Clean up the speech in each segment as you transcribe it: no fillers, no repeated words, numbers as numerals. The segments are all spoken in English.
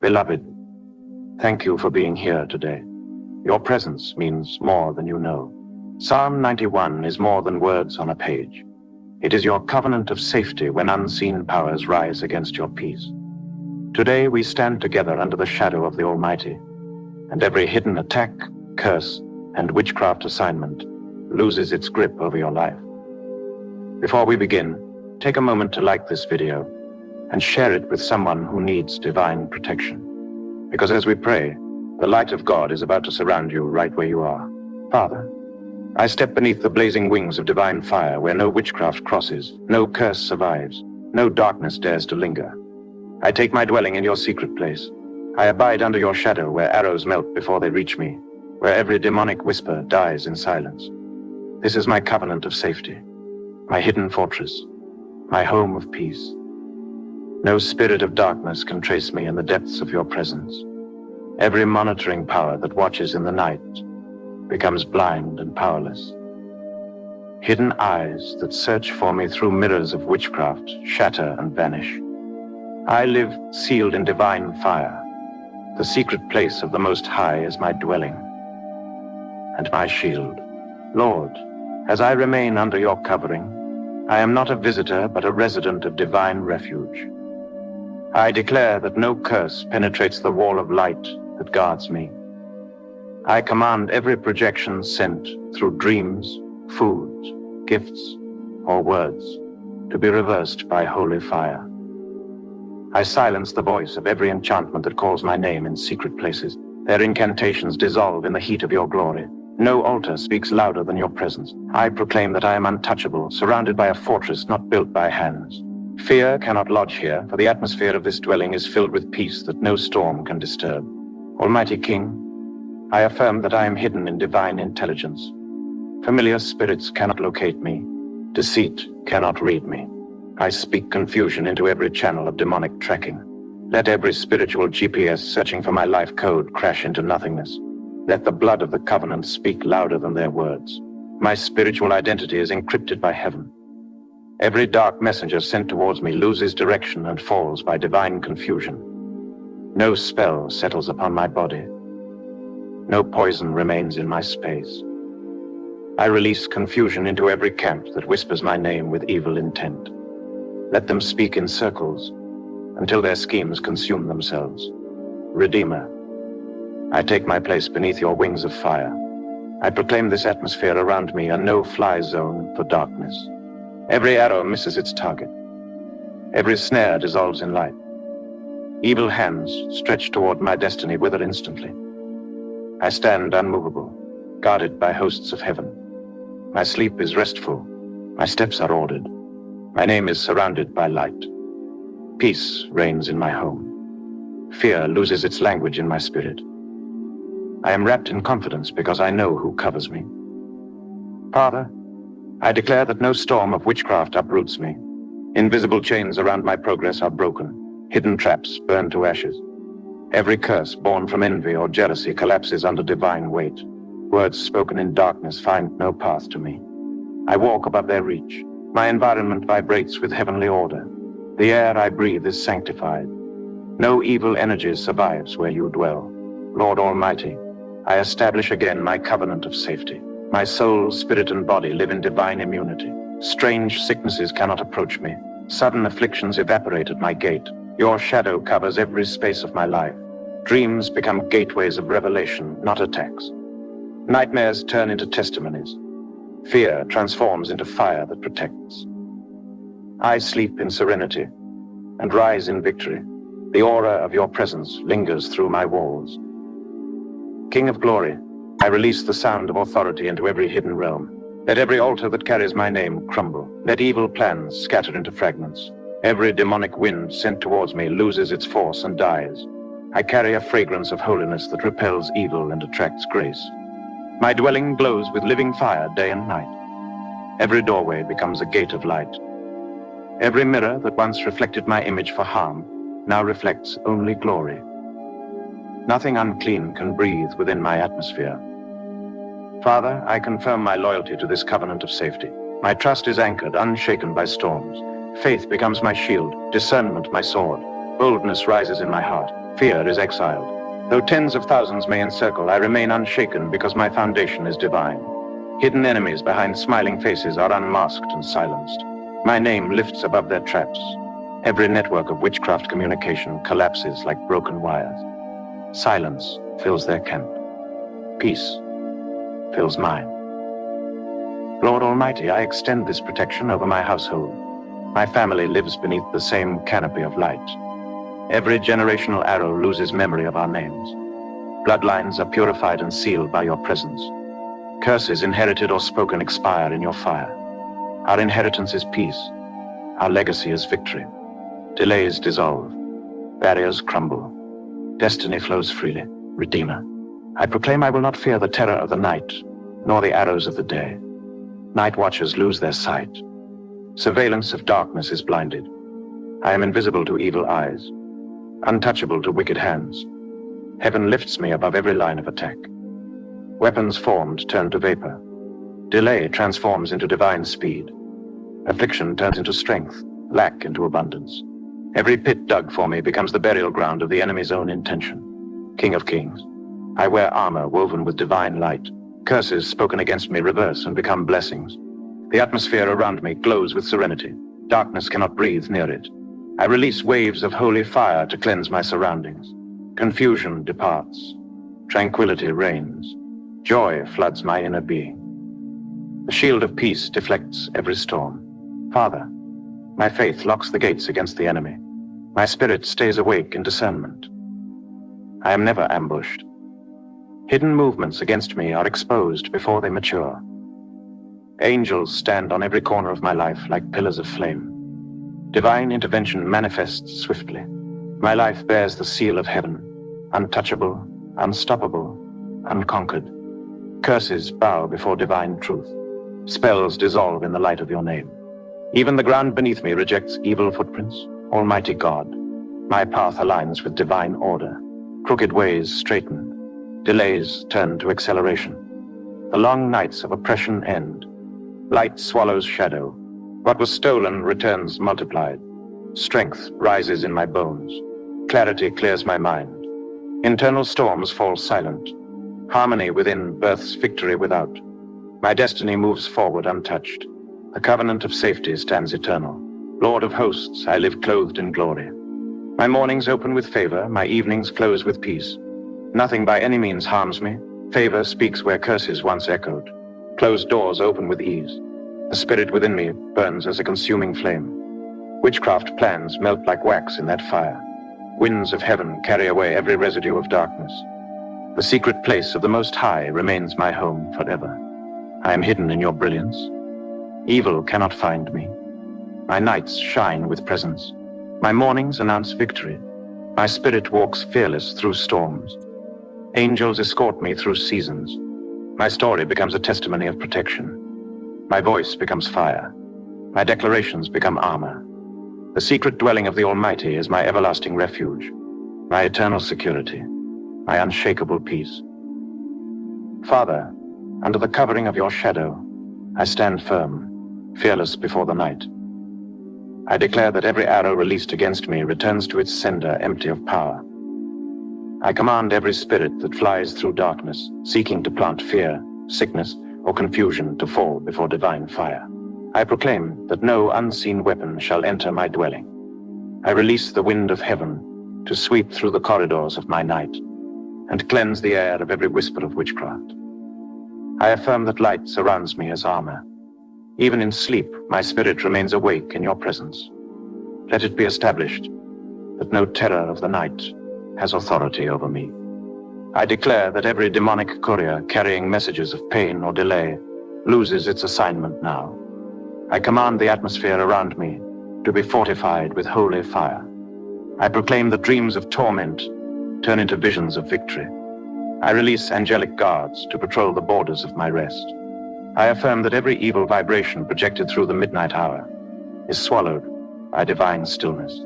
Beloved, thank you for being here today. Your presence means more than you know. Psalm 91 is more than words on a page. It is your covenant of safety when unseen powers rise against your peace. Today we stand together under the shadow of the Almighty, and every hidden attack, curse, and witchcraft assignment loses its grip over your life. Before we begin, take a moment to like this video and share it with someone who needs divine protection. Because as we pray, the light of God is about to surround you right where you are. Father, I step beneath the blazing wings of divine fire where no witchcraft crosses, no curse survives, no darkness dares to linger. I take my dwelling in your secret place. I abide under your shadow where arrows melt before they reach me, where every demonic whisper dies in silence. This is my covenant of safety, my hidden fortress, my home of peace. No spirit of darkness can trace me in the depths of your presence. Every monitoring power that watches in the night becomes blind and powerless. Hidden eyes that search for me through mirrors of witchcraft shatter and vanish. I live sealed in divine fire. The secret place of the Most High is my dwelling and my shield. Lord, as I remain under your covering, I am not a visitor but a resident of divine refuge. I declare that no curse penetrates the wall of light that guards me. I command every projection sent through dreams, food, gifts, or words to be reversed by holy fire. I silence the voice of every enchantment that calls my name in secret places. Their incantations dissolve in the heat of your glory. No altar speaks louder than your presence. I proclaim that I am untouchable, surrounded by a fortress not built by hands. Fear cannot lodge here, for the atmosphere of this dwelling is filled with peace that no storm can disturb. Almighty King, I affirm that I am hidden in divine intelligence. Familiar spirits cannot locate me. Deceit cannot read me. I speak confusion into every channel of demonic tracking. Let every spiritual GPS searching for my life code crash into nothingness. Let the blood of the covenant speak louder than their words. My spiritual identity is encrypted by heaven. Every dark messenger sent towards me loses direction and falls by divine confusion. No spell settles upon my body. No poison remains in my space. I release confusion into every camp that whispers my name with evil intent. Let them speak in circles until their schemes consume themselves. Redeemer, I take my place beneath your wings of fire. I proclaim this atmosphere around me a no-fly zone for darkness. Every arrow misses its target. Every snare dissolves in light. Evil hands stretched toward my destiny wither instantly. I stand unmovable, guarded by hosts of heaven. My sleep is restful. My steps are ordered. My name is surrounded by light. Peace reigns in my home. Fear loses its language in my spirit. I am wrapped in confidence because I know who covers me. Father, I declare that no storm of witchcraft uproots me. Invisible chains around my progress are broken. Hidden traps burn to ashes. Every curse born from envy or jealousy collapses under divine weight. Words spoken in darkness find no path to me. I walk above their reach. My environment vibrates with heavenly order. The air I breathe is sanctified. No evil energy survives where you dwell. Lord Almighty, I establish again my covenant of safety. My soul, spirit, and body live in divine immunity. Strange sicknesses cannot approach me. Sudden afflictions evaporate at my gate. Your shadow covers every space of my life. Dreams become gateways of revelation, not attacks. Nightmares turn into testimonies. Fear transforms into fire that protects. I sleep in serenity and rise in victory. The aura of your presence lingers through my walls. King of glory, I release the sound of authority into every hidden realm. Let every altar that carries my name crumble. Let evil plans scatter into fragments. Every demonic wind sent towards me loses its force and dies. I carry a fragrance of holiness that repels evil and attracts grace. My dwelling glows with living fire day and night. Every doorway becomes a gate of light. Every mirror that once reflected my image for harm now reflects only glory. Nothing unclean can breathe within my atmosphere. Father, I confirm my loyalty to this covenant of safety. My trust is anchored, unshaken by storms. Faith becomes my shield, discernment my sword. Boldness rises in my heart. Fear is exiled. Though tens of thousands may encircle, I remain unshaken because my foundation is divine. Hidden enemies behind smiling faces are unmasked and silenced. My name lifts above their traps. Every network of witchcraft communication collapses like broken wires. Silence fills their camp. Peace fills mine. Lord Almighty, I extend this protection over my household. My family lives beneath the same canopy of light. Every generational arrow loses memory of our names. Bloodlines are purified and sealed by your presence. Curses inherited or spoken expire in your fire. Our inheritance is peace. Our legacy is victory. Delays dissolve. Barriers crumble. Destiny flows freely. Redeemer, I proclaim I will not fear the terror of the night, nor the arrows of the day. Night watchers lose their sight. Surveillance of darkness is blinded. I am invisible to evil eyes, untouchable to wicked hands. Heaven lifts me above every line of attack. Weapons formed turn to vapor. Delay transforms into divine speed. Affliction turns into strength, lack into abundance. Every pit dug for me becomes the burial ground of the enemy's own intention. King of kings, I wear armor woven with divine light. Curses spoken against me reverse and become blessings. The atmosphere around me glows with serenity. Darkness cannot breathe near it. I release waves of holy fire to cleanse my surroundings. Confusion departs. Tranquility reigns. Joy floods my inner being. The shield of peace deflects every storm. Father, my faith locks the gates against the enemy. My spirit stays awake in discernment. I am never ambushed. Hidden movements against me are exposed before they mature. Angels stand on every corner of my life like pillars of flame. Divine intervention manifests swiftly. My life bears the seal of heaven, untouchable, unstoppable, unconquered. Curses bow before divine truth. Spells dissolve in the light of your name. Even the ground beneath me rejects evil footprints. Almighty God, my path aligns with divine order. Crooked ways straighten. Delays turn to acceleration. The long nights of oppression end. Light swallows shadow. What was stolen returns multiplied. Strength rises in my bones. Clarity clears my mind. Internal storms fall silent. Harmony within births victory without. My destiny moves forward untouched. The covenant of safety stands eternal. Lord of hosts, I live clothed in glory. My mornings open with favor, my evenings close with peace. Nothing by any means harms me. Favor speaks where curses once echoed. Closed doors open with ease. The spirit within me burns as a consuming flame. Witchcraft plans melt like wax in that fire. Winds of heaven carry away every residue of darkness. The secret place of the Most High remains my home forever. I am hidden in your brilliance. Evil cannot find me. My nights shine with presence. My mornings announce victory. My spirit walks fearless through storms. Angels escort me through seasons. My story becomes a testimony of protection. My voice becomes fire. My declarations become armor. The secret dwelling of the Almighty is my everlasting refuge, my eternal security, my unshakable peace. Father, under the covering of your shadow, I stand firm, fearless before the night. I declare that every arrow released against me returns to its sender empty of power. I command every spirit that flies through darkness, seeking to plant fear, sickness, or confusion to fall before divine fire. I proclaim that no unseen weapon shall enter my dwelling. I release the wind of heaven to sweep through the corridors of my night and cleanse the air of every whisper of witchcraft. I affirm that light surrounds me as armor. Even in sleep, my spirit remains awake in your presence. Let it be established that no terror of the night has authority over me. I declare that every demonic courier carrying messages of pain or delay loses its assignment now. I command the atmosphere around me to be fortified with holy fire. I proclaim that dreams of torment turn into visions of victory. I release angelic guards to patrol the borders of my rest. I affirm that every evil vibration projected through the midnight hour is swallowed by divine stillness.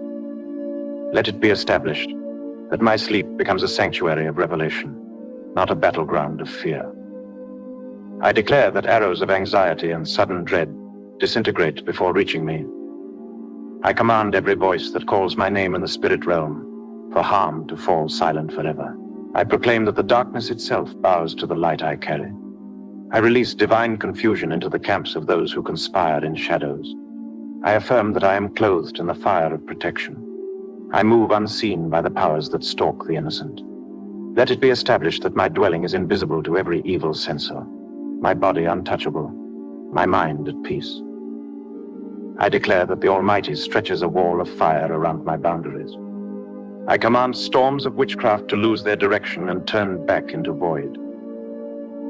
Let it be established that my sleep becomes a sanctuary of revelation, not a battleground of fear. I declare that arrows of anxiety and sudden dread disintegrate before reaching me. I command every voice that calls my name in the spirit realm for harm to fall silent forever. I proclaim that the darkness itself bows to the light I carry. I release divine confusion into the camps of those who conspire in shadows. I affirm that I am clothed in the fire of protection. I move unseen by the powers that stalk the innocent. Let it be established that my dwelling is invisible to every evil censor, my body untouchable, my mind at peace. I declare that the Almighty stretches a wall of fire around my boundaries. I command storms of witchcraft to lose their direction and turn back into void.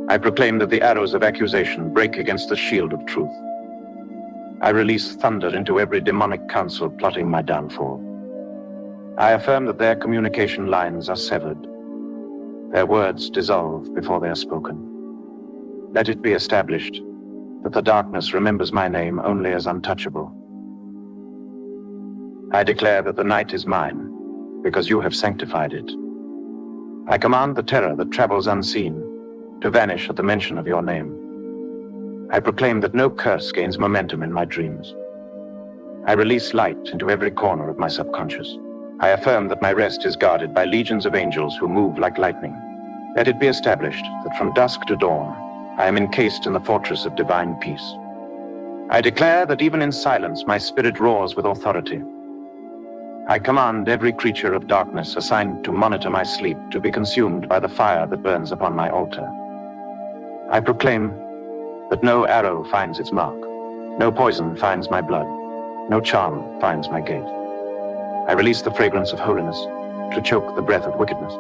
I proclaim that the arrows of accusation break against the shield of truth. I release thunder into every demonic council plotting my downfall. I affirm that their communication lines are severed. Their words dissolve before they are spoken. Let it be established that the darkness remembers my name only as untouchable. I declare that the night is mine, because you have sanctified it. I command the terror that travels unseen to vanish at the mention of your name. I proclaim that no curse gains momentum in my dreams. I release light into every corner of my subconscious. I affirm that my rest is guarded by legions of angels who move like lightning. Let it be established that from dusk to dawn, I am encased in the fortress of divine peace. I declare that even in silence, my spirit roars with authority. I command every creature of darkness assigned to monitor my sleep to be consumed by the fire that burns upon my altar. I proclaim that no arrow finds its mark, no poison finds my blood, no charm finds my gate. I release the fragrance of holiness to choke the breath of wickedness.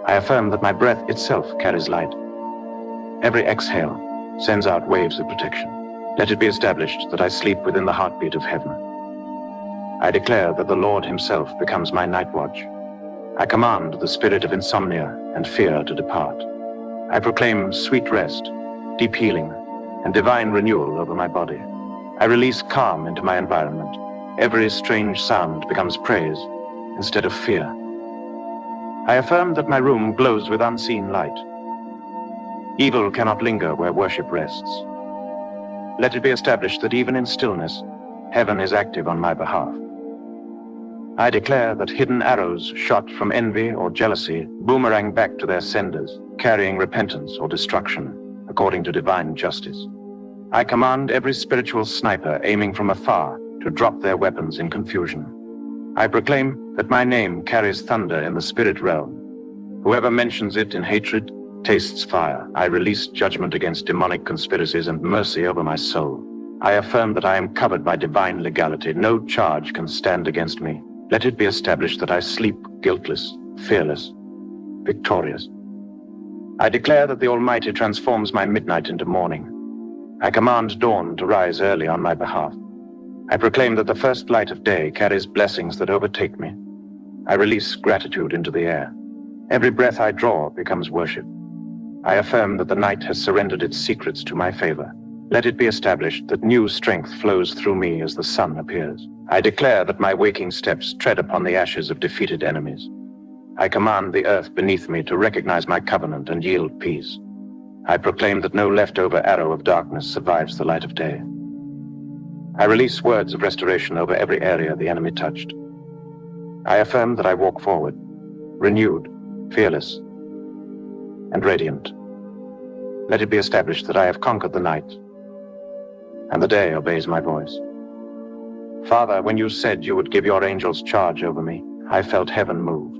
I affirm that my breath itself carries light. Every exhale sends out waves of protection. Let it be established that I sleep within the heartbeat of heaven. I declare that the Lord himself becomes my night watch. I command the spirit of insomnia and fear to depart. I proclaim sweet rest, deep healing, and divine renewal over my body. I release calm into my environment. Every strange sound becomes praise instead of fear. I affirm that my room glows with unseen light. Evil cannot linger where worship rests. Let it be established that even in stillness, heaven is active on my behalf. I declare that hidden arrows shot from envy or jealousy boomerang back to their senders, carrying repentance or destruction, according to divine justice. I command every spiritual sniper aiming from afar to drop their weapons in confusion. I proclaim that my name carries thunder in the spirit realm. Whoever mentions it in hatred tastes fire. I release judgment against demonic conspiracies and mercy over my soul. I affirm that I am covered by divine legality. No charge can stand against me. Let it be established that I sleep guiltless, fearless, victorious. I declare that the Almighty transforms my midnight into morning. I command dawn to rise early on my behalf. I proclaim that the first light of day carries blessings that overtake me. I release gratitude into the air. Every breath I draw becomes worship. I affirm that the night has surrendered its secrets to my favor. Let it be established that new strength flows through me as the sun appears. I declare that my waking steps tread upon the ashes of defeated enemies. I command the earth beneath me to recognize my covenant and yield peace. I proclaim that no leftover arrow of darkness survives the light of day. I release words of restoration over every area the enemy touched. I affirm that I walk forward, renewed, fearless, and radiant. Let it be established that I have conquered the night, and the day obeys my voice. Father, when you said you would give your angels charge over me, I felt heaven move.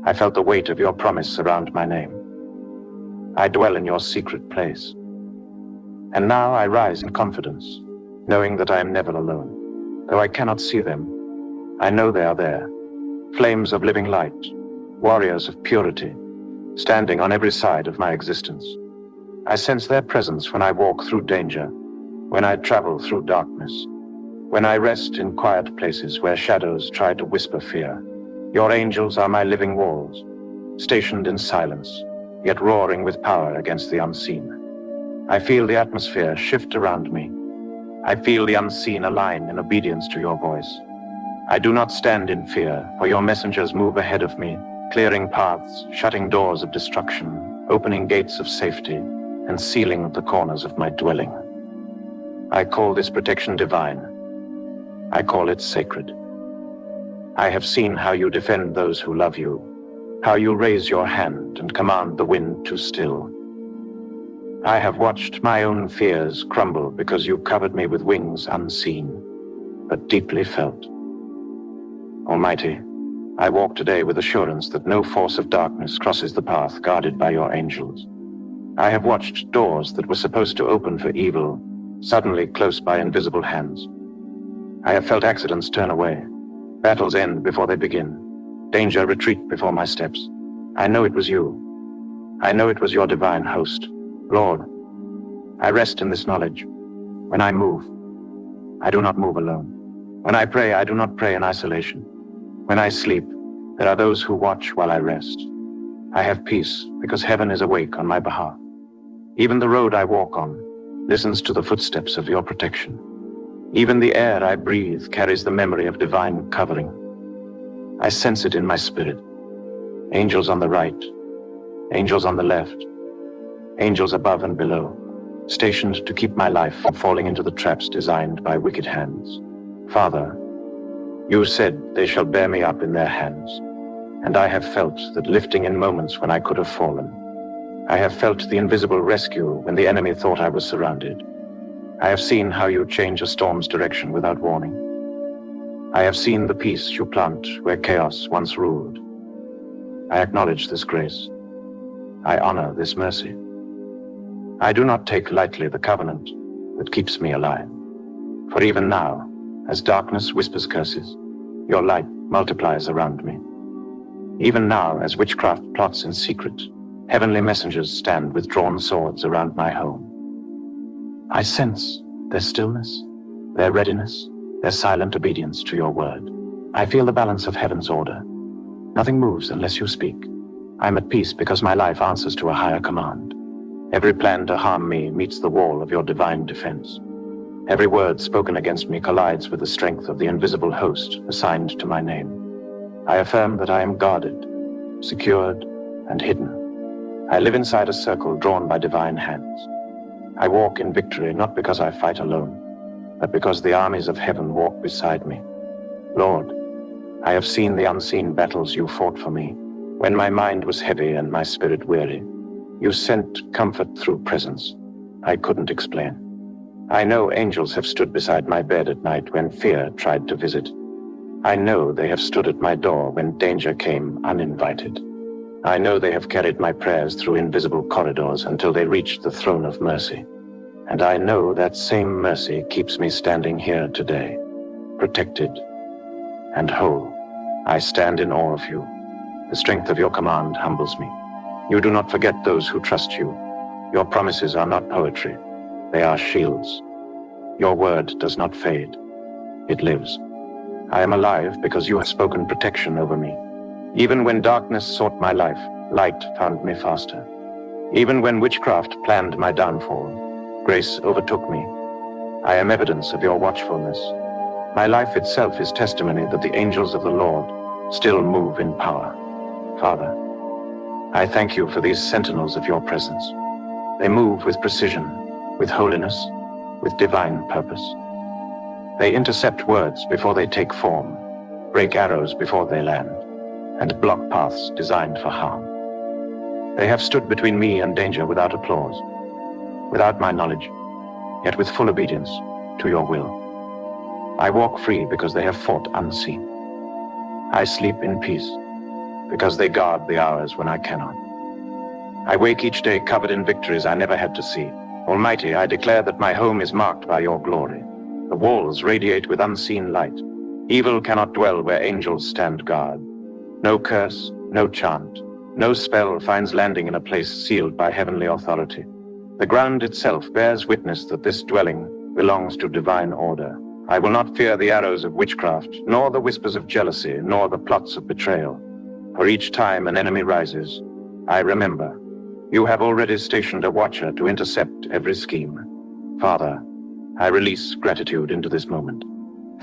I felt the weight of your promise surround my name. I dwell in your secret place. And now I rise in confidence, knowing that I am never alone. Though I cannot see them, I know they are there. Flames of living light, warriors of purity, standing on every side of my existence. I sense their presence when I walk through danger, when I travel through darkness, when I rest in quiet places where shadows try to whisper fear. Your angels are my living walls, stationed in silence, yet roaring with power against the unseen. I feel the atmosphere shift around me. I feel the unseen align in obedience to your voice. I do not stand in fear, for your messengers move ahead of me, clearing paths, shutting doors of destruction, opening gates of safety, and sealing the corners of my dwelling. I call this protection divine. I call it sacred. I have seen how you defend those who love you, how you raise your hand and command the wind to still. I have watched my own fears crumble because you covered me with wings unseen, but deeply felt. Almighty, I walk today with assurance that no force of darkness crosses the path guarded by your angels. I have watched doors that were supposed to open for evil suddenly close by invisible hands. I have felt accidents turn away, battles end before they begin, danger retreat before my steps. I know it was you. I know it was your divine host. Lord, I rest in this knowledge. When I move, I do not move alone. When I pray, I do not pray in isolation. When I sleep, there are those who watch while I rest. I have peace because heaven is awake on my behalf. Even the road I walk on listens to the footsteps of your protection. Even the air I breathe carries the memory of divine covering. I sense it in my spirit. Angels on the right, angels on the left, angels above and below, stationed to keep my life from falling into the traps designed by wicked hands. Father, you said they shall bear me up in their hands, and I have felt that lifting in moments when I could have fallen. I have felt the invisible rescue when the enemy thought I was surrounded. I have seen how you change a storm's direction without warning. I have seen the peace you plant where chaos once ruled. I acknowledge this grace. I honor this mercy. I do not take lightly the covenant that keeps me alive. For even now, as darkness whispers curses, your light multiplies around me. Even now, as witchcraft plots in secret, heavenly messengers stand with drawn swords around my home. I sense their stillness, their readiness, their silent obedience to your word. I feel the balance of heaven's order. Nothing moves unless you speak. I'm at peace because my life answers to a higher command. Every plan to harm me meets the wall of your divine defense. Every word spoken against me collides with the strength of the invisible host assigned to my name. I affirm that I am guarded, secured, and hidden. I live inside a circle drawn by divine hands. I walk in victory not because I fight alone, but because the armies of heaven walk beside me. Lord, I have seen the unseen battles you fought for me. When my mind was heavy and my spirit weary, you sent comfort through presence I couldn't explain. I know angels have stood beside my bed at night when fear tried to visit. I know they have stood at my door when danger came uninvited. I know they have carried my prayers through invisible corridors until they reached the throne of mercy. And I know that same mercy keeps me standing here today, protected and whole. I stand in awe of you. The strength of your command humbles me. You do not forget those who trust you. Your promises are not poetry. They are shields. Your word does not fade. It lives. I am alive because you have spoken protection over me. Even when darkness sought my life, light found me faster. Even when witchcraft planned my downfall, grace overtook me. I am evidence of your watchfulness. My life itself is testimony that the angels of the Lord still move in power. Father, I thank you for these sentinels of your presence. They move with precision, with holiness, with divine purpose. They intercept words before they take form, break arrows before they land, and block paths designed for harm. They have stood between me and danger without applause, without my knowledge, yet with full obedience to your will. I walk free because they have fought unseen. I sleep in peace because they guard the hours when I cannot. I wake each day covered in victories I never had to see. Almighty, I declare that my home is marked by your glory. The walls radiate with unseen light. Evil cannot dwell where angels stand guard. No curse, no chant, no spell finds landing in a place sealed by heavenly authority. The ground itself bears witness that this dwelling belongs to divine order. I will not fear the arrows of witchcraft, nor the whispers of jealousy, nor the plots of betrayal. For each time an enemy rises, I remember, you have already stationed a watcher to intercept every scheme. Father, I release gratitude into this moment.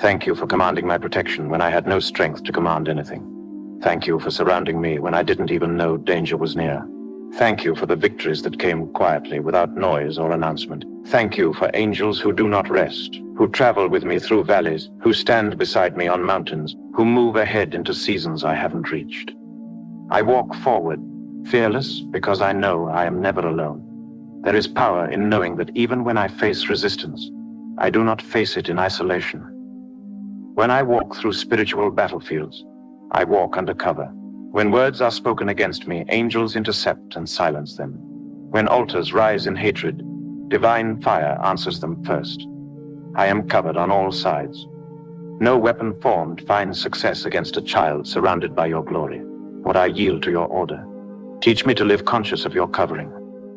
Thank you for commanding my protection when I had no strength to command anything. Thank you for surrounding me when I didn't even know danger was near. Thank you for the victories that came quietly, without noise or announcement. Thank you for angels who do not rest, who travel with me through valleys, who stand beside me on mountains, who move ahead into seasons I haven't reached. I walk forward, fearless, because I know I am never alone. There is power in knowing that even when I face resistance, I do not face it in isolation. When I walk through spiritual battlefields, I walk under cover. When words are spoken against me, angels intercept and silence them. When altars rise in hatred, divine fire answers them first. I am covered on all sides. No weapon formed finds success against a child surrounded by your glory. What I yield to your order. Teach me to live conscious of your covering.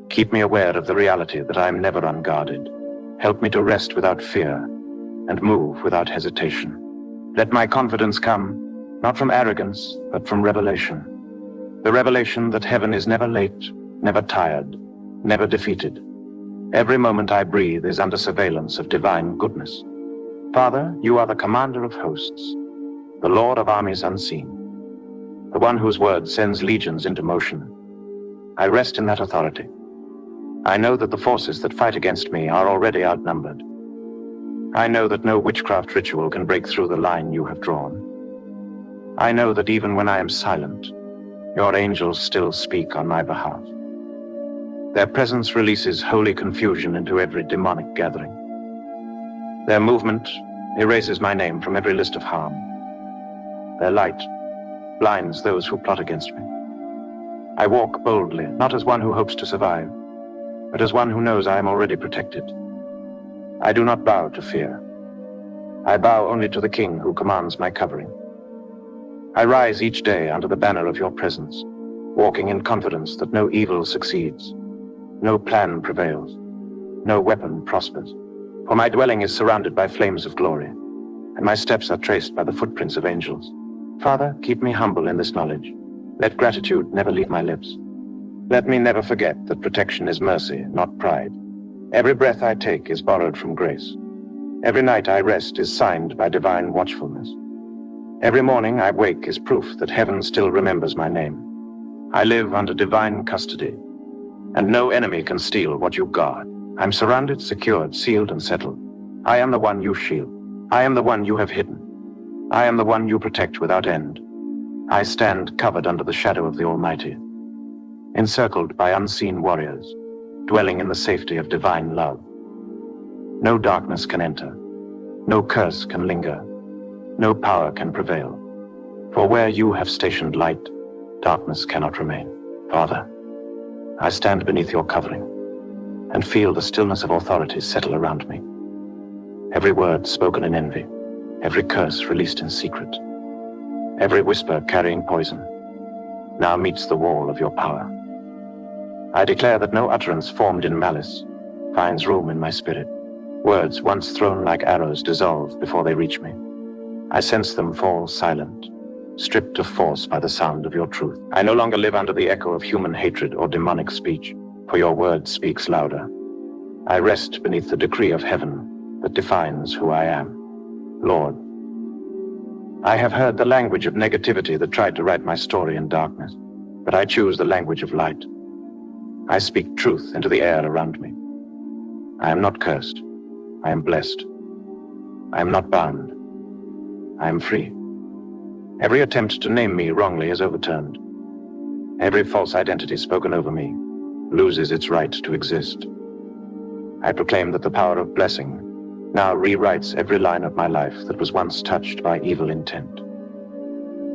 Keep me aware of the reality that I am never unguarded. Help me to rest without fear and move without hesitation. Let my confidence come not from arrogance, but from revelation. The revelation that heaven is never late, never tired, never defeated. Every moment I breathe is under surveillance of divine goodness. Father, you are the commander of hosts, the Lord of armies unseen, the one whose word sends legions into motion. I rest in that authority. I know that the forces that fight against me are already outnumbered. I know that no witchcraft ritual can break through the line you have drawn. I know that even when I am silent, your angels still speak on my behalf. Their presence releases holy confusion into every demonic gathering. Their movement erases my name from every list of harm. Their light blinds those who plot against me. I walk boldly, not as one who hopes to survive, but as one who knows I am already protected. I do not bow to fear. I bow only to the King who commands my covering. I rise each day under the banner of your presence, walking in confidence that no evil succeeds, no plan prevails, no weapon prospers. For my dwelling is surrounded by flames of glory, and my steps are traced by the footprints of angels. Father, keep me humble in this knowledge. Let gratitude never leave my lips. Let me never forget that protection is mercy, not pride. Every breath I take is borrowed from grace. Every night I rest is signed by divine watchfulness. Every morning I wake is proof that heaven still remembers my name. I live under divine custody, and no enemy can steal what you guard. I'm surrounded, secured, sealed, and settled. I am the one you shield. I am the one you have hidden. I am the one you protect without end. I stand covered under the shadow of the Almighty, encircled by unseen warriors, dwelling in the safety of divine love. No darkness can enter. No curse can linger. No power can prevail. For where you have stationed light, darkness cannot remain. Father, I stand beneath your covering and feel the stillness of authority settle around me. Every word spoken in envy, every curse released in secret, every whisper carrying poison, now meets the wall of your power. I declare that no utterance formed in malice finds room in my spirit. Words once thrown like arrows dissolve before they reach me. I sense them fall silent, stripped of force by the sound of your truth. I no longer live under the echo of human hatred or demonic speech, for your word speaks louder. I rest beneath the decree of heaven that defines who I am. Lord, I have heard the language of negativity that tried to write my story in darkness, but I choose the language of light. I speak truth into the air around me. I am not cursed. I am blessed. I am not bound. I am free. Every attempt to name me wrongly is overturned. Every false identity spoken over me loses its right to exist. I proclaim that the power of blessing now rewrites every line of my life that was once touched by evil intent.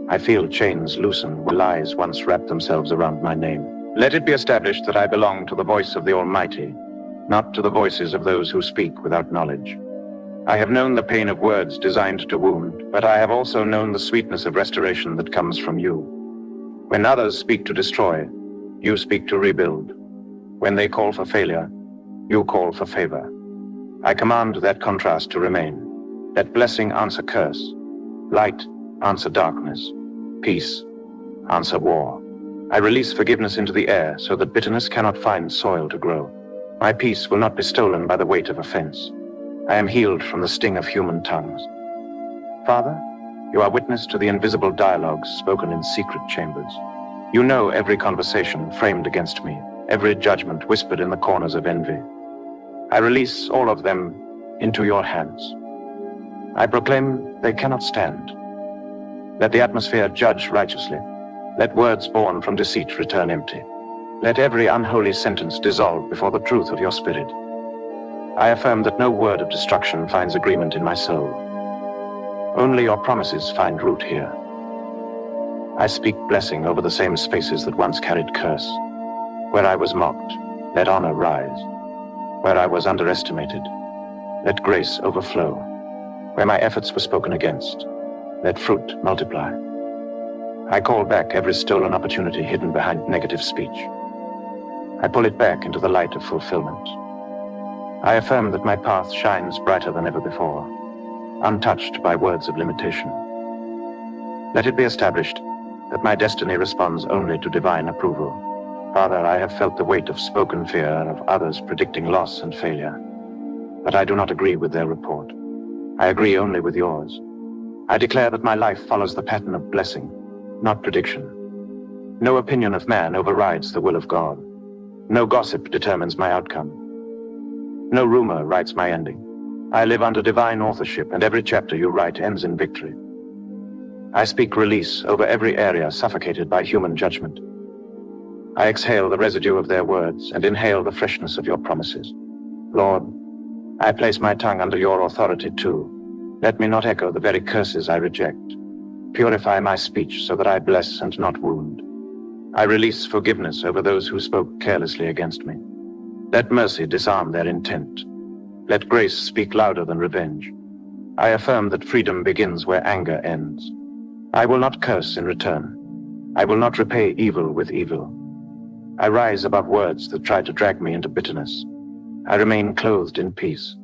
I feel chains loosen where lies once wrapped themselves around my name. Let it be established that I belong to the voice of the Almighty, not to the voices of those who speak without knowledge. I have known the pain of words designed to wound, but I have also known the sweetness of restoration that comes from you. When others speak to destroy, you speak to rebuild. When they call for failure, you call for favor. I command that contrast to remain. Let blessing answer curse, light answer darkness, peace answer war. I release forgiveness into the air so that bitterness cannot find soil to grow. My peace will not be stolen by the weight of offense. I am healed from the sting of human tongues. Father, you are witness to the invisible dialogues spoken in secret chambers. You know every conversation framed against me, every judgment whispered in the corners of envy. I release all of them into your hands. I proclaim they cannot stand. Let the atmosphere judge righteously. Let words born from deceit return empty. Let every unholy sentence dissolve before the truth of your spirit. I affirm that no word of destruction finds agreement in my soul. Only your promises find root here. I speak blessing over the same spaces that once carried curse. Where I was mocked, let honor rise. Where I was underestimated, let grace overflow. Where my efforts were spoken against, let fruit multiply. I call back every stolen opportunity hidden behind negative speech. I pull it back into the light of fulfillment. I affirm that my path shines brighter than ever before, untouched by words of limitation. Let it be established that my destiny responds only to divine approval. Father, I have felt the weight of spoken fear of others predicting loss and failure, but I do not agree with their report. I agree only with yours. I declare that my life follows the pattern of blessing, not prediction. No opinion of man overrides the will of God. No gossip determines my outcome. No rumor writes my ending. I live under divine authorship, and every chapter you write ends in victory. I speak release over every area suffocated by human judgment. I exhale the residue of their words and inhale the freshness of your promises. Lord, I place my tongue under your authority too. Let me not echo the very curses I reject. Purify my speech so that I bless and not wound. I release forgiveness over those who spoke carelessly against me. Let mercy disarm their intent. Let grace speak louder than revenge. I affirm that freedom begins where anger ends. I will not curse in return. I will not repay evil with evil. I rise above words that try to drag me into bitterness. I remain clothed in peace,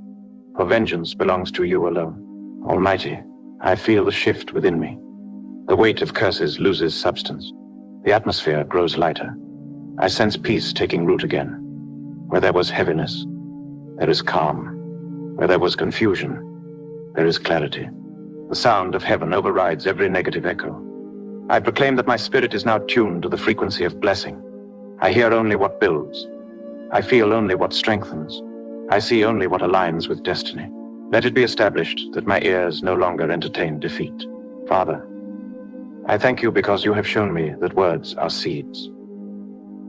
for vengeance belongs to you alone. Almighty, I feel the shift within me. The weight of curses loses substance. The atmosphere grows lighter. I sense peace taking root again. Where there was heaviness, there is calm. Where there was confusion, there is clarity. The sound of heaven overrides every negative echo. I proclaim that my spirit is now tuned to the frequency of blessing. I hear only what builds. I feel only what strengthens. I see only what aligns with destiny. Let it be established that my ears no longer entertain defeat. Father, I thank you because you have shown me that words are seeds.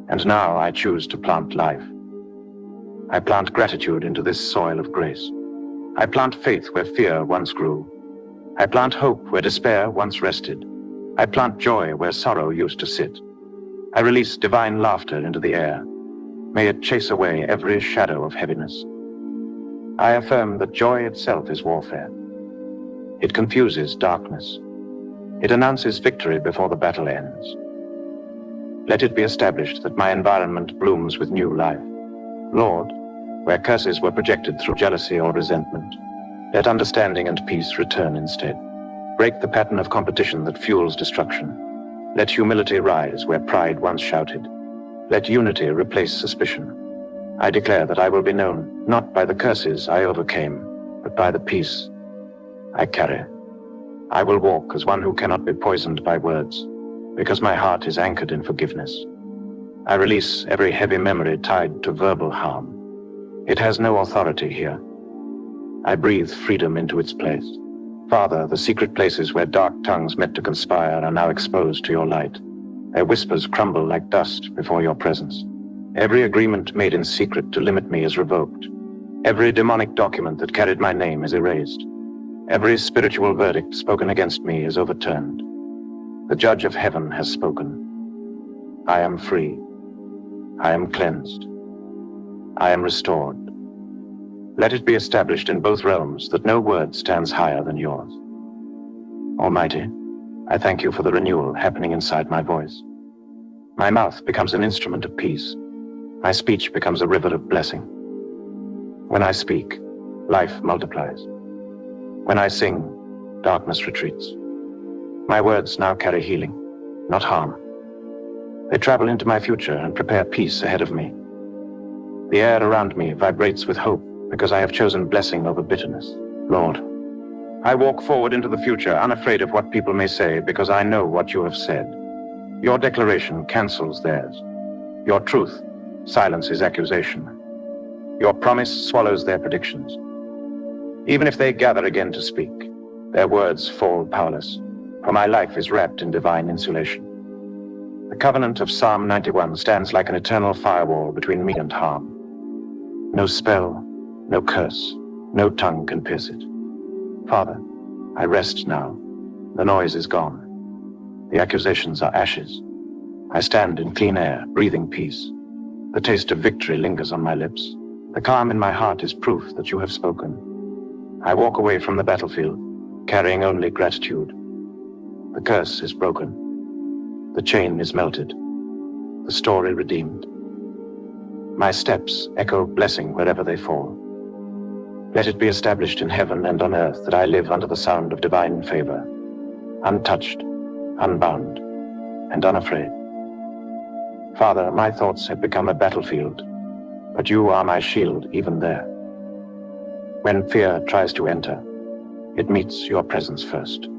And now I choose to plant life. I plant gratitude into this soil of grace. I plant faith where fear once grew. I plant hope where despair once rested. I plant joy where sorrow used to sit. I release divine laughter into the air. May it chase away every shadow of heaviness. I affirm that joy itself is warfare. It confuses darkness. It announces victory before the battle ends. Let it be established that my environment blooms with new life. Lord, where curses were projected through jealousy or resentment, let understanding and peace return instead. Break the pattern of competition that fuels destruction. Let humility rise where pride once shouted. Let unity replace suspicion. I declare that I will be known not by the curses I overcame, but by the peace I carry. I will walk as one who cannot be poisoned by words, because my heart is anchored in forgiveness. I release every heavy memory tied to verbal harm. It has no authority here. I breathe freedom into its place. Father, the secret places where dark tongues met to conspire are now exposed to your light. Their whispers crumble like dust before your presence. Every agreement made in secret to limit me is revoked. Every demonic document that carried my name is erased. Every spiritual verdict spoken against me is overturned. The judge of heaven has spoken. I am free. I am cleansed. I am restored. Let it be established in both realms that no word stands higher than yours. Almighty, I thank you for the renewal happening inside my voice. My mouth becomes an instrument of peace. My speech becomes a river of blessing. When I speak, life multiplies. When I sing, darkness retreats. My words now carry healing, not harm. They travel into my future and prepare peace ahead of me. The air around me vibrates with hope because I have chosen blessing over bitterness. Lord, I walk forward into the future unafraid of what people may say because I know what you have said. Your declaration cancels theirs. Your truth silences accusation. Your promise swallows their predictions. Even if they gather again to speak, their words fall powerless, for my life is wrapped in divine insulation. The covenant of Psalm 91 stands like an eternal firewall between me and harm. No spell, no curse, no tongue can pierce it. Father, I rest now. The noise is gone. The accusations are ashes. I stand in clean air, breathing peace. The taste of victory lingers on my lips. The calm in my heart is proof that you have spoken. I walk away from the battlefield, carrying only gratitude. The curse is broken. The chain is melted. The story redeemed. My steps echo blessing wherever they fall. Let it be established in heaven and on earth that I live under the sound of divine favor, untouched, unbound, and unafraid. Father, my thoughts have become a battlefield, but you are my shield even there. When fear tries to enter, it meets your presence first.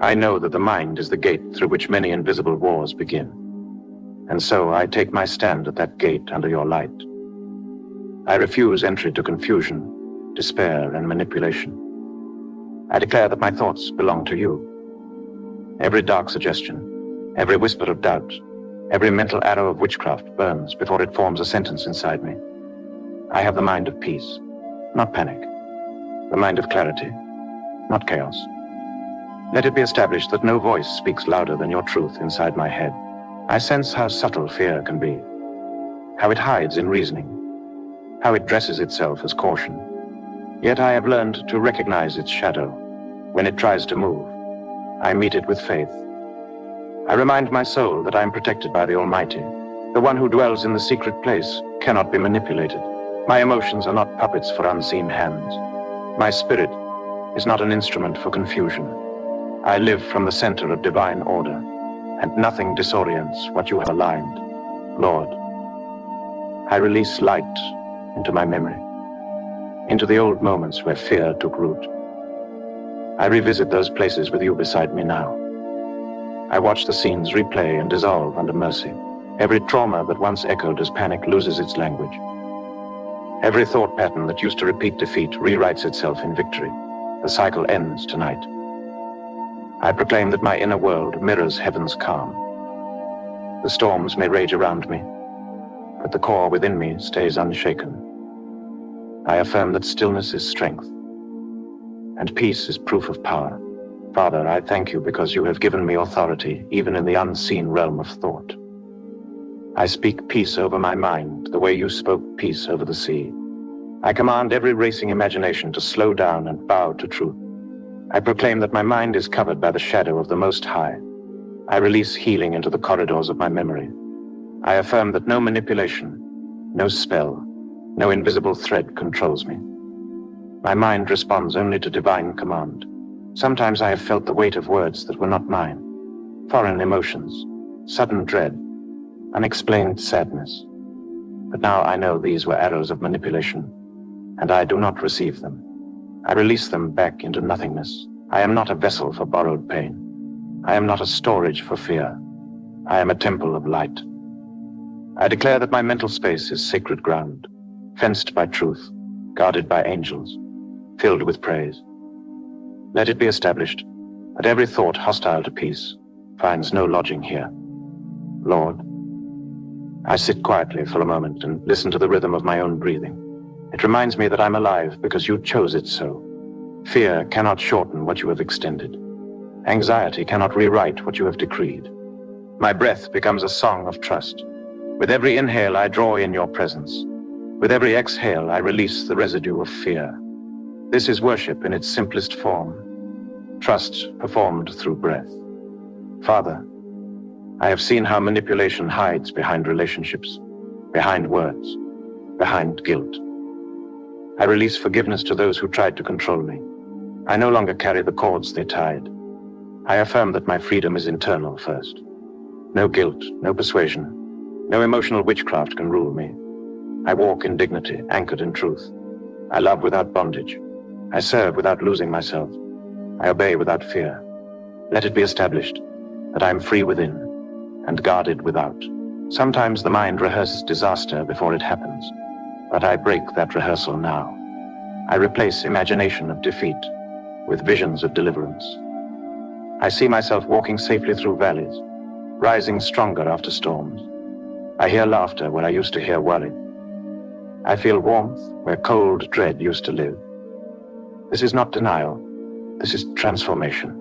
I know that the mind is the gate through which many invisible wars begin, and so I take my stand at that gate under your light. I refuse entry to confusion, despair, and manipulation. I declare that my thoughts belong to you. Every dark suggestion, every whisper of doubt, every mental arrow of witchcraft burns before it forms a sentence inside me. I have the mind of peace, not panic. The mind of clarity, not chaos. Let it be established that no voice speaks louder than your truth inside my head. I sense how subtle fear can be, how it hides in reasoning, how it dresses itself as caution. Yet I have learned to recognize its shadow. When it tries to move, I meet it with faith. I remind my soul that I am protected by the Almighty. The one who dwells in the secret place cannot be manipulated. My emotions are not puppets for unseen hands. My spirit is not an instrument for confusion. I live from the center of divine order, and nothing disorients what you have aligned. Lord, I release light into my memory, into the old moments where fear took root. I revisit those places with you beside me now. I watch the scenes replay and dissolve under mercy. Every trauma that once echoed as panic loses its language. Every thought pattern that used to repeat defeat rewrites itself in victory. The cycle ends tonight. I proclaim that my inner world mirrors heaven's calm. The storms may rage around me, but the core within me stays unshaken. I affirm that stillness is strength, and peace is proof of power. Father, I thank you because you have given me authority, even in the unseen realm of thought. I speak peace over my mind, the way you spoke peace over the sea. I command every racing imagination to slow down and bow to truth. I proclaim that my mind is covered by the shadow of the Most High. I release healing into the corridors of my memory. I affirm that no manipulation, no spell, no invisible thread controls me. My mind responds only to divine command. Sometimes I have felt the weight of words that were not mine, foreign emotions, sudden dread, unexplained sadness. But now I know these were arrows of manipulation, and I do not receive them. I release them back into nothingness. I am not a vessel for borrowed pain. I am not a storage for fear. I am a temple of light. I declare that my mental space is sacred ground, fenced by truth, guarded by angels, filled with praise. Let it be established that every thought hostile to peace finds no lodging here. Lord, I sit quietly for a moment and listen to the rhythm of my own breathing. It reminds me that I'm alive because you chose it so. Fear cannot shorten what you have extended. Anxiety cannot rewrite what you have decreed. My breath becomes a song of trust. With every inhale, I draw in your presence. With every exhale, I release the residue of fear. This is worship in its simplest form. Trust performed through breath. Father, I have seen how manipulation hides behind relationships, behind words, behind guilt. I release forgiveness to those who tried to control me. I no longer carry the cords they tied. I affirm that my freedom is internal first. No guilt, no persuasion, no emotional witchcraft can rule me. I walk in dignity, anchored in truth. I love without bondage. I serve without losing myself. I obey without fear. Let it be established that I am free within, and guarded without. Sometimes the mind rehearses disaster before it happens, but I break that rehearsal now. I replace imagination of defeat with visions of deliverance. I see myself walking safely through valleys, rising stronger after storms. I hear laughter where I used to hear worry. I feel warmth where cold dread used to live. This is not denial. This is transformation.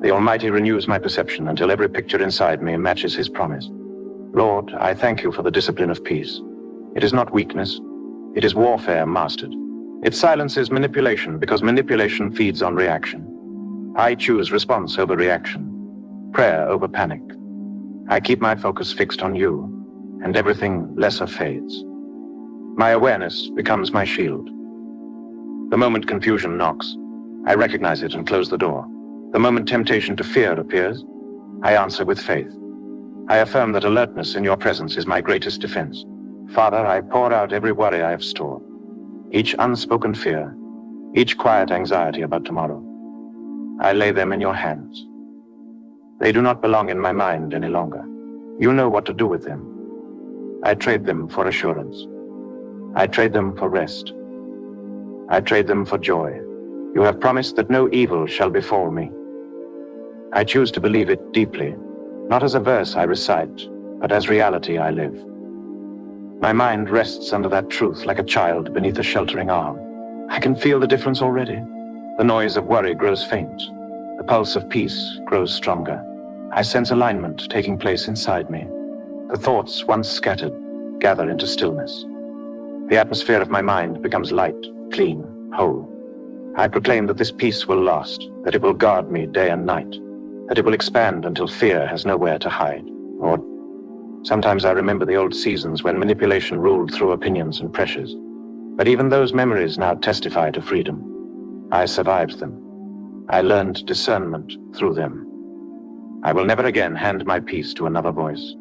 The Almighty renews my perception until every picture inside me matches His promise. Lord, I thank You for the discipline of peace. It is not weakness. It is warfare mastered. It silences manipulation because manipulation feeds on reaction. I choose response over reaction, prayer over panic. I keep my focus fixed on You, and everything lesser fades. My awareness becomes my shield. The moment confusion knocks, I recognize it and close the door. The moment temptation to fear appears, I answer with faith. I affirm that alertness in Your presence is my greatest defense. Father, I pour out every worry I have stored, each unspoken fear, each quiet anxiety about tomorrow. I lay them in Your hands. They do not belong in my mind any longer. You know what to do with them. I trade them for assurance. I trade them for rest. I trade them for joy. You have promised that no evil shall befall me. I choose to believe it deeply, not as a verse I recite, but as reality I live. My mind rests under that truth like a child beneath a sheltering arm. I can feel the difference already. The noise of worry grows faint. The pulse of peace grows stronger. I sense alignment taking place inside me. The thoughts, once scattered, gather into stillness. The atmosphere of my mind becomes light, clean, whole. I proclaim that this peace will last, that it will guard me day and night, that it will expand until fear has nowhere to hide. Or sometimes I remember the old seasons when manipulation ruled through opinions and pressures. But even those memories now testify to freedom. I survived them. I learned discernment through them. I will never again hand my peace to another voice.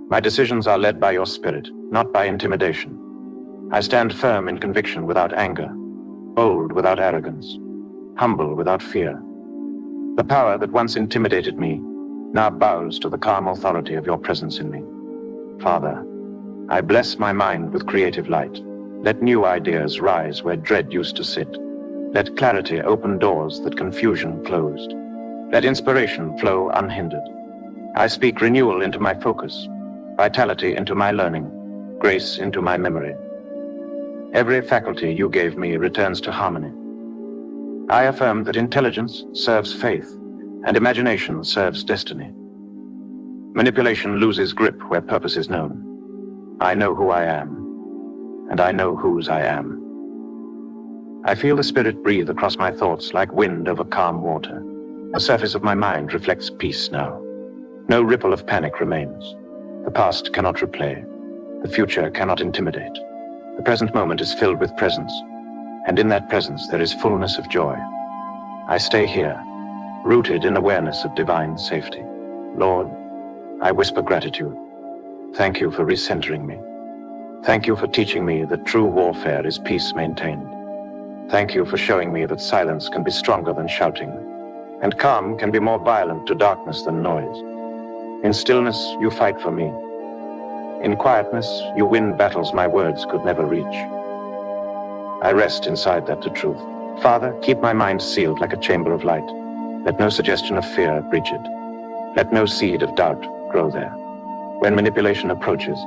My decisions are led by Your Spirit, not by intimidation. I stand firm in conviction without anger, bold without arrogance, humble without fear. The power that once intimidated me now bows to the calm authority of Your presence in me. Father, I bless my mind with creative light. Let new ideas rise where dread used to sit. Let clarity open doors that confusion closed. Let inspiration flow unhindered. I speak renewal into my focus, vitality into my learning, grace into my memory. Every faculty You gave me returns to harmony. I affirm that intelligence serves faith and imagination serves destiny. Manipulation loses grip where purpose is known. I know who I am, and I know whose I am. I feel the Spirit breathe across my thoughts like wind over calm water. The surface of my mind reflects peace now. No ripple of panic remains. The past cannot replay. The future cannot intimidate. The present moment is filled with presence, and in that presence there is fullness of joy. I stay here, rooted in awareness of divine safety. Lord, I whisper gratitude. Thank You for recentering me. Thank You for teaching me that true warfare is peace maintained. Thank You for showing me that silence can be stronger than shouting, and calm can be more violent to darkness than noise. In stillness, You fight for me. In quietness, You win battles my words could never reach. I rest inside that truth. Father, keep my mind sealed like a chamber of light. Let no suggestion of fear breach it. Let no seed of doubt grow there. When manipulation approaches,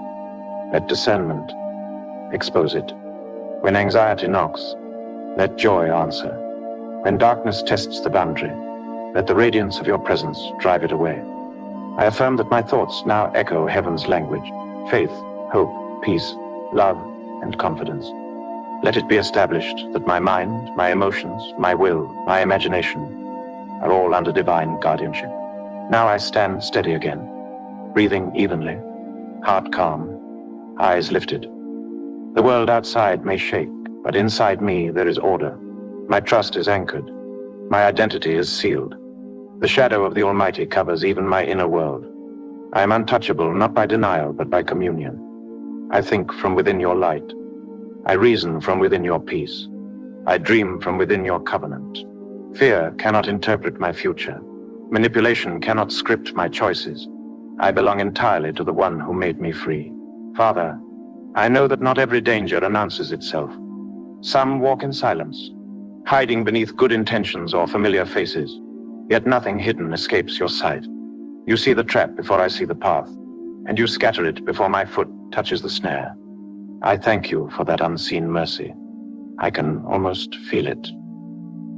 let discernment expose it. When anxiety knocks, let joy answer. When darkness tests the boundary, let the radiance of Your presence drive it away. I affirm that my thoughts now echo heaven's language: faith, hope, peace, love, and confidence. Let it be established that my mind, my emotions, my will, my imagination are all under divine guardianship. Now I stand steady again, breathing evenly, heart calm, eyes lifted. The world outside may shake, but inside me there is order. My trust is anchored. My identity is sealed. The shadow of the Almighty covers even my inner world. I am untouchable not by denial, but by communion. I think from within Your light. I reason from within Your peace. I dream from within Your covenant. Fear cannot interpret my future. Manipulation cannot script my choices. I belong entirely to the one who made me free. Father, I know that not every danger announces itself. Some walk in silence, hiding beneath good intentions or familiar faces. Yet nothing hidden escapes your sight. You see the trap before I see the path, and you scatter it before my foot touches the snare. I thank you for that unseen mercy. I can almost feel it.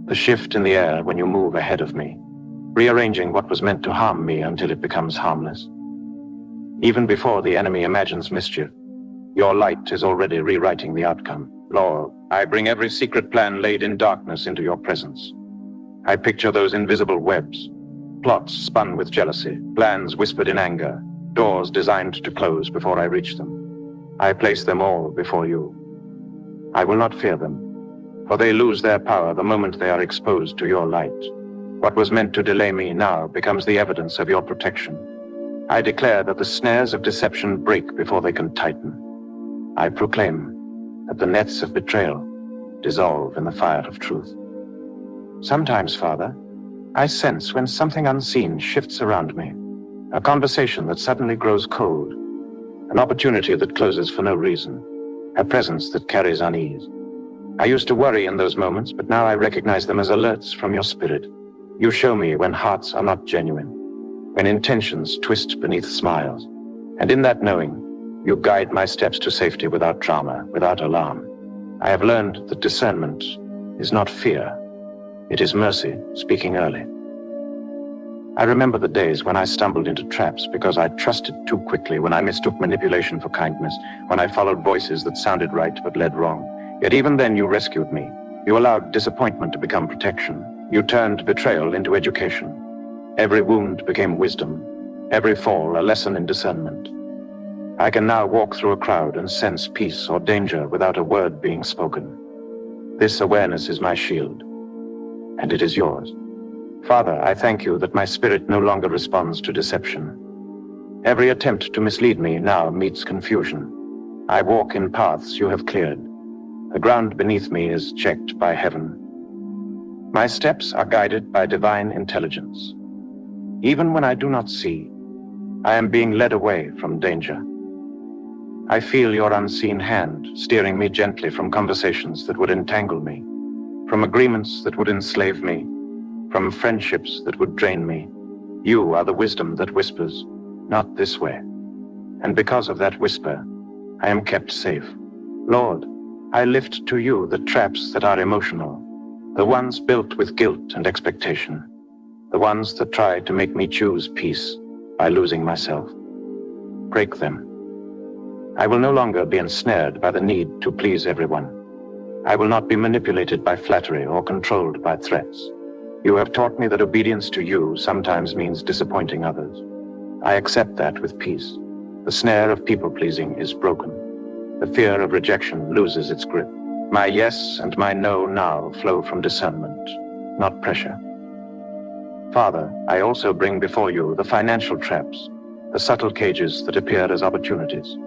The shift in the air when you move ahead of me, rearranging what was meant to harm me until it becomes harmless. Even before the enemy imagines mischief, your light is already rewriting the outcome. Lord, I bring every secret plan laid in darkness into your presence. I picture those invisible webs, plots spun with jealousy, plans whispered in anger, doors designed to close before I reach them. I place them all before you. I will not fear them, for they lose their power the moment they are exposed to your light. What was meant to delay me now becomes the evidence of your protection. I declare that the snares of deception break before they can tighten. I proclaim that the nets of betrayal dissolve in the fire of truth. Sometimes, Father, I sense when something unseen shifts around me, a conversation that suddenly grows cold, an opportunity that closes for no reason, a presence that carries unease. I used to worry in those moments, but now I recognize them as alerts from your spirit. You show me when hearts are not genuine, when intentions twist beneath smiles, and in that knowing, you guide my steps to safety without drama, without alarm. I have learned that discernment is not fear. It is mercy speaking early. I remember the days when I stumbled into traps because I trusted too quickly, when I mistook manipulation for kindness, when I followed voices that sounded right but led wrong. Yet even then you rescued me. You allowed disappointment to become protection. You turned betrayal into education. Every wound became wisdom. Every fall a lesson in discernment. I can now walk through a crowd and sense peace or danger without a word being spoken. This awareness is my shield, and it is yours. Father, I thank you that my spirit no longer responds to deception. Every attempt to mislead me now meets confusion. I walk in paths you have cleared. The ground beneath me is checked by heaven. My steps are guided by divine intelligence. Even when I do not see, I am being led away from danger. I feel your unseen hand steering me gently from conversations that would entangle me, from agreements that would enslave me, from friendships that would drain me. You are the wisdom that whispers, not this way. And because of that whisper, I am kept safe. Lord, I lift to you the traps that are emotional, the ones built with guilt and expectation, the ones that try to make me choose peace by losing myself. Break them. I will no longer be ensnared by the need to please everyone. I will not be manipulated by flattery or controlled by threats. You have taught me that obedience to you sometimes means disappointing others. I accept that with peace. The snare of people-pleasing is broken. The fear of rejection loses its grip. My yes and my no now flow from discernment, not pressure. Father, I also bring before you the financial traps, the subtle cages that appear as opportunities.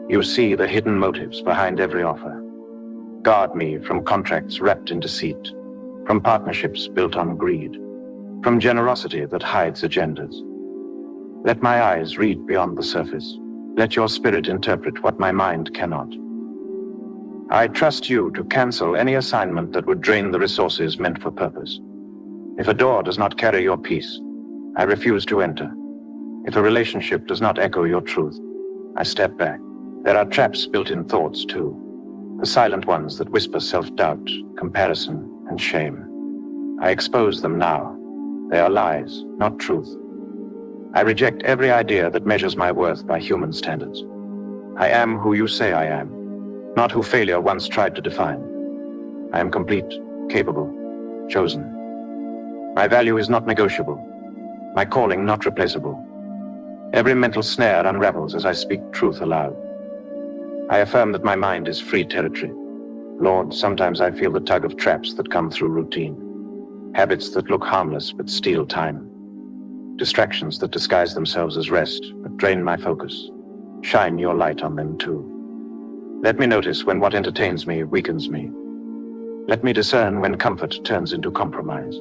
You see the hidden motives behind every offer. Guard me from contracts wrapped in deceit, from partnerships built on greed, from generosity that hides agendas. Let my eyes read beyond the surface. Let your spirit interpret what my mind cannot. I trust you to cancel any assignment that would drain the resources meant for purpose. If a door does not carry your peace, I refuse to enter. If a relationship does not echo your truth, I step back. There are traps built in thoughts, too. The silent ones that whisper self-doubt, comparison, and shame. I expose them now. They are lies, not truth. I reject every idea that measures my worth by human standards. I am who you say I am, not who failure once tried to define. I am complete, capable, chosen. My value is not negotiable. My calling not replaceable. Every mental snare unravels as I speak truth aloud. I affirm that my mind is free territory. Lord, sometimes I feel the tug of traps that come through routine. Habits that look harmless but steal time. Distractions that disguise themselves as rest but drain my focus. Shine your light on them too. Let me notice when what entertains me weakens me. Let me discern when comfort turns into compromise.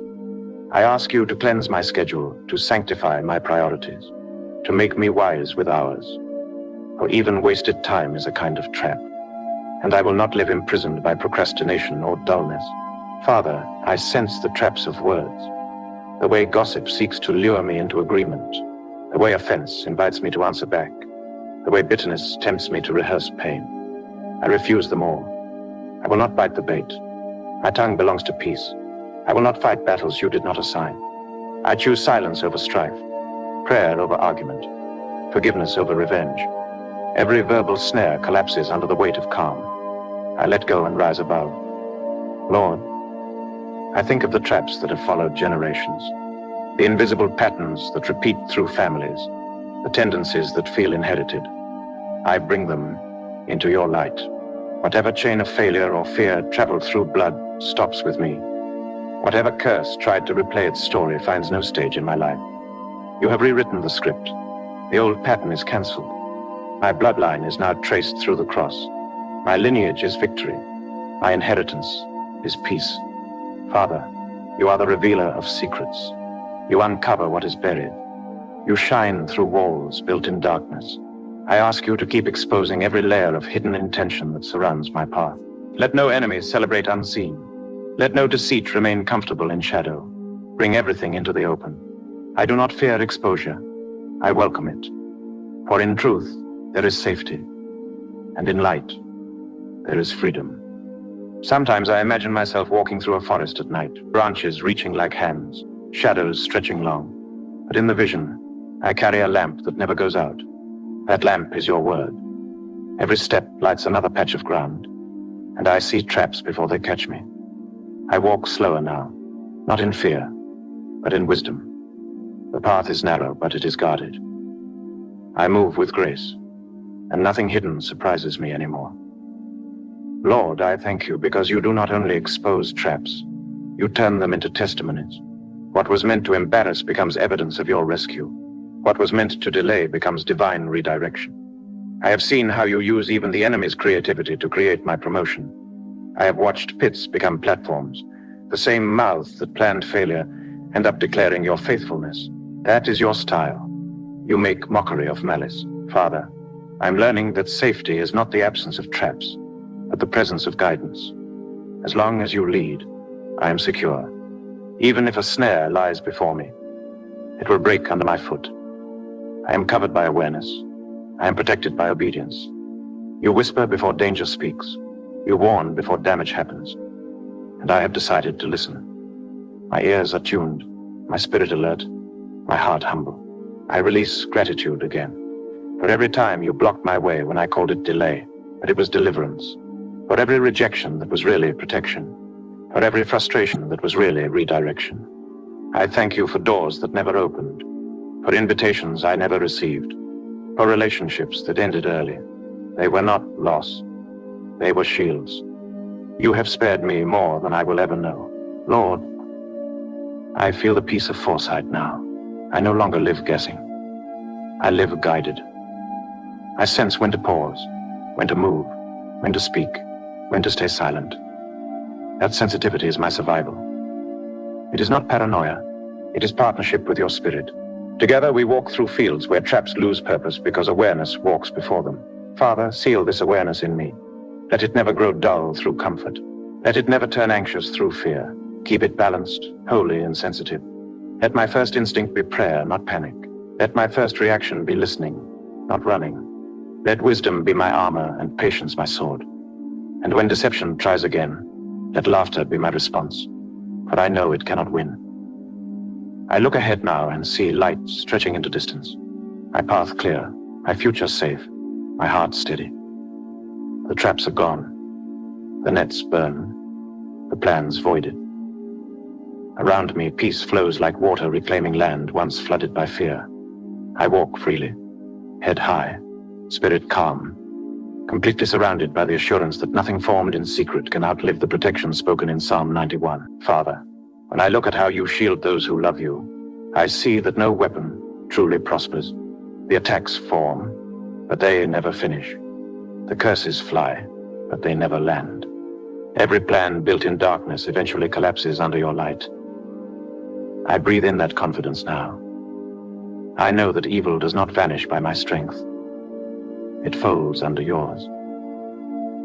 I ask you to cleanse my schedule, to sanctify my priorities. to make me wise with hours. For even wasted time is a kind of trap, and I will not live imprisoned by procrastination or dullness. Father, I sense the traps of words, the way gossip seeks to lure me into agreement, the way offense invites me to answer back, the way bitterness tempts me to rehearse pain. I refuse them all. I will not bite the bait. My tongue belongs to peace. I will not fight battles you did not assign. I choose silence over strife, prayer over argument, forgiveness over revenge. Every verbal snare collapses under the weight of calm. I let go and rise above. Lord, I think of the traps that have followed generations, the invisible patterns that repeat through families, the tendencies that feel inherited. I bring them into your light. Whatever chain of failure or fear traveled through blood stops with me. Whatever curse tried to replay its story finds no stage in my life. You have rewritten the script. The old pattern is cancelled. My bloodline is now traced through the cross. My lineage is victory. My inheritance is peace. Father, you are the revealer of secrets. You uncover what is buried. You shine through walls built in darkness. I ask you to keep exposing every layer of hidden intention that surrounds my path. Let no enemy celebrate unseen. Let no deceit remain comfortable in shadow. Bring everything into the open. I do not fear exposure. I welcome it. For in truth, there is safety. And in light, there is freedom. Sometimes I imagine myself walking through a forest at night, branches reaching like hands, shadows stretching long. But in the vision, I carry a lamp that never goes out. That lamp is your word. Every step lights another patch of ground, and I see traps before they catch me. I walk slower now, not in fear, but in wisdom. The path is narrow, but it is guarded. I move with grace, and nothing hidden surprises me anymore. Lord, I thank you because you do not only expose traps, you turn them into testimonies. What was meant to embarrass becomes evidence of your rescue. What was meant to delay becomes divine redirection. I have seen how you use even the enemy's creativity to create my promotion. I have watched pits become platforms. The same mouths that planned failure end up declaring your faithfulness. That is your style. You make mockery of malice. Father, I'm learning that safety is not the absence of traps, but the presence of guidance. As long as you lead, I am secure. Even if a snare lies before me, it will break under my foot. I am covered by awareness. I am protected by obedience. You whisper before danger speaks. You warn before damage happens. And I have decided to listen. My ears are tuned, my spirit alert, my heart humble. I release gratitude again. For every time you blocked my way when I called it delay, but it was deliverance. For every rejection that was really protection. For every frustration that was really redirection. I thank you for doors that never opened. For invitations I never received. For relationships that ended early. They were not loss. They were shields. You have spared me more than I will ever know. Lord, I feel the peace of foresight now. I no longer live guessing. I live guided. I sense when to pause, when to move, when to speak, when to stay silent. That sensitivity is my survival. It is not paranoia. It is partnership with your spirit. Together we walk through fields where traps lose purpose because awareness walks before them. Father, seal this awareness in me. Let it never grow dull through comfort. Let it never turn anxious through fear. Keep it balanced, holy, and sensitive. Let my first instinct be prayer, not panic. Let my first reaction be listening, not running. Let wisdom be my armor and patience my sword. And when deception tries again, let laughter be my response, for I know it cannot win. I look ahead now and see light stretching into distance. My path clear, my future safe, my heart steady. The traps are gone, the nets burn, the plans voided. Around me, peace flows like water reclaiming land once flooded by fear. I walk freely, head high, spirit calm, completely surrounded by the assurance that nothing formed in secret can outlive the protection spoken in Psalm 91. Father, when I look at how you shield those who love you, I see that no weapon truly prospers. The attacks form, but they never finish. The curses fly, but they never land. Every plan built in darkness eventually collapses under your light. I breathe in that confidence now. I know that evil does not vanish by my strength. It folds under yours.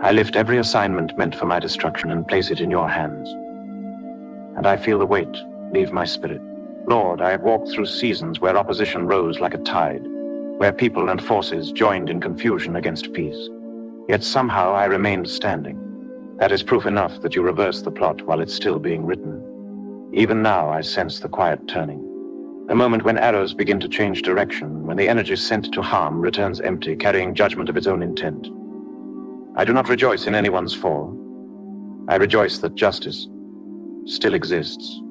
I lift every assignment meant for my destruction and place it in your hands. And I feel the weight leave my spirit. Lord, I have walked through seasons where opposition rose like a tide, where people and forces joined in confusion against peace. Yet somehow I remained standing. That is proof enough that you reverse the plot while it's still being written. Even now I sense the quiet turning. The moment when arrows begin to change direction, when the energy sent to harm returns empty, carrying judgment of its own intent. I do not rejoice in anyone's fall. I rejoice that justice still exists.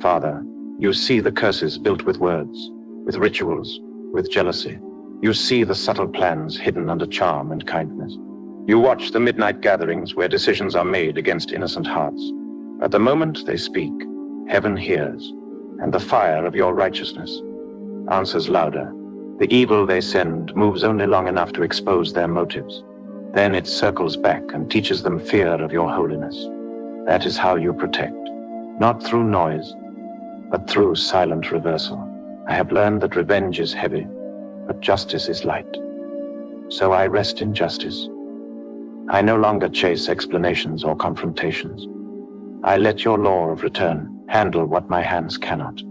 Father, you see the curses built with words, with rituals, with jealousy. You see the subtle plans hidden under charm and kindness. You watch the midnight gatherings where decisions are made against innocent hearts. At the moment they speak, heaven hears, and the fire of your righteousness answers louder. The evil they send moves only long enough to expose their motives. Then it circles back and teaches them fear of your holiness. That is how you protect, not through noise, but through silent reversal. I have learned that revenge is heavy, but justice is light. So I rest in justice. I no longer chase explanations or confrontations. I let your law of return handle what my hands cannot.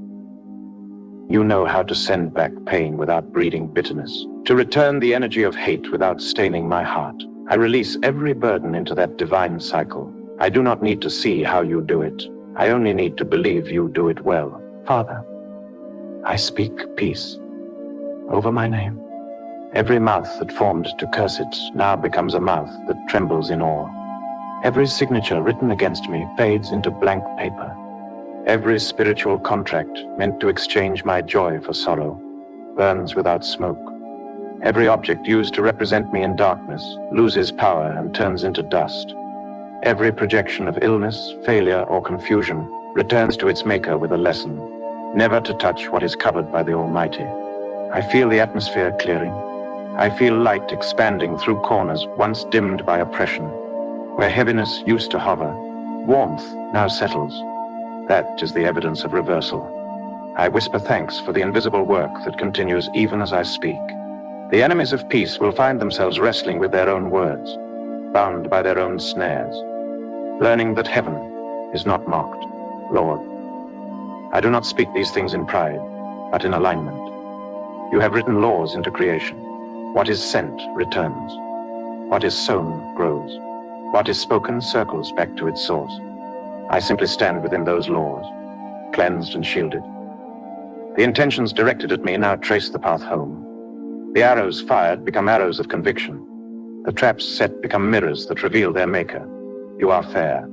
You know how to send back pain without breeding bitterness, to return the energy of hate without staining my heart. I release every burden into that divine cycle. I do not need to see how you do it. I only need to believe you do it well. Father, I speak peace over my name. Every mouth that formed to curse it now becomes a mouth that trembles in awe. Every signature written against me fades into blank paper. Every spiritual contract meant to exchange my joy for sorrow burns without smoke. Every object used to represent me in darkness loses power and turns into dust. Every projection of illness, failure, or confusion returns to its maker with a lesson, never to touch what is covered by the Almighty. I feel the atmosphere clearing. I feel light expanding through corners once dimmed by oppression. Where heaviness used to hover, warmth now settles. That is the evidence of reversal. I whisper thanks for the invisible work that continues even as I speak. The enemies of peace will find themselves wrestling with their own words, bound by their own snares, learning that heaven is not mocked. Lord, I do not speak these things in pride, but in alignment. You have written laws into creation. What is sent returns. What is sown grows. What is spoken circles back to its source. I simply stand within those laws, cleansed and shielded. The intentions directed at me now trace the path home. The arrows fired become arrows of conviction. The traps set become mirrors that reveal their maker. You are fair,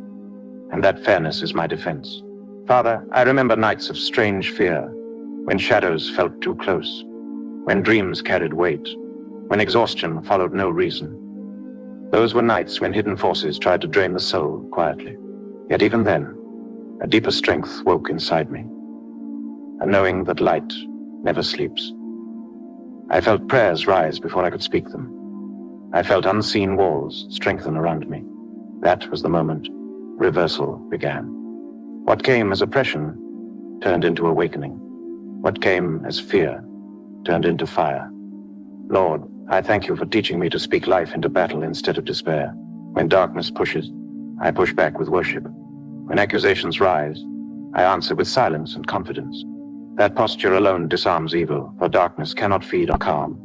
and that fairness is my defense. Father, I remember nights of strange fear, when shadows felt too close, when dreams carried weight, when exhaustion followed no reason. Those were nights when hidden forces tried to drain the soul quietly. Yet even then, a deeper strength woke inside me, a knowing that light never sleeps. I felt prayers rise before I could speak them. I felt unseen walls strengthen around me. That was the moment reversal began. What came as oppression turned into awakening. What came as fear turned into fire. Lord, I thank you for teaching me to speak life into battle instead of despair. When darkness pushes, I push back with worship. When accusations rise, I answer with silence and confidence. That posture alone disarms evil, for darkness cannot feed on calm.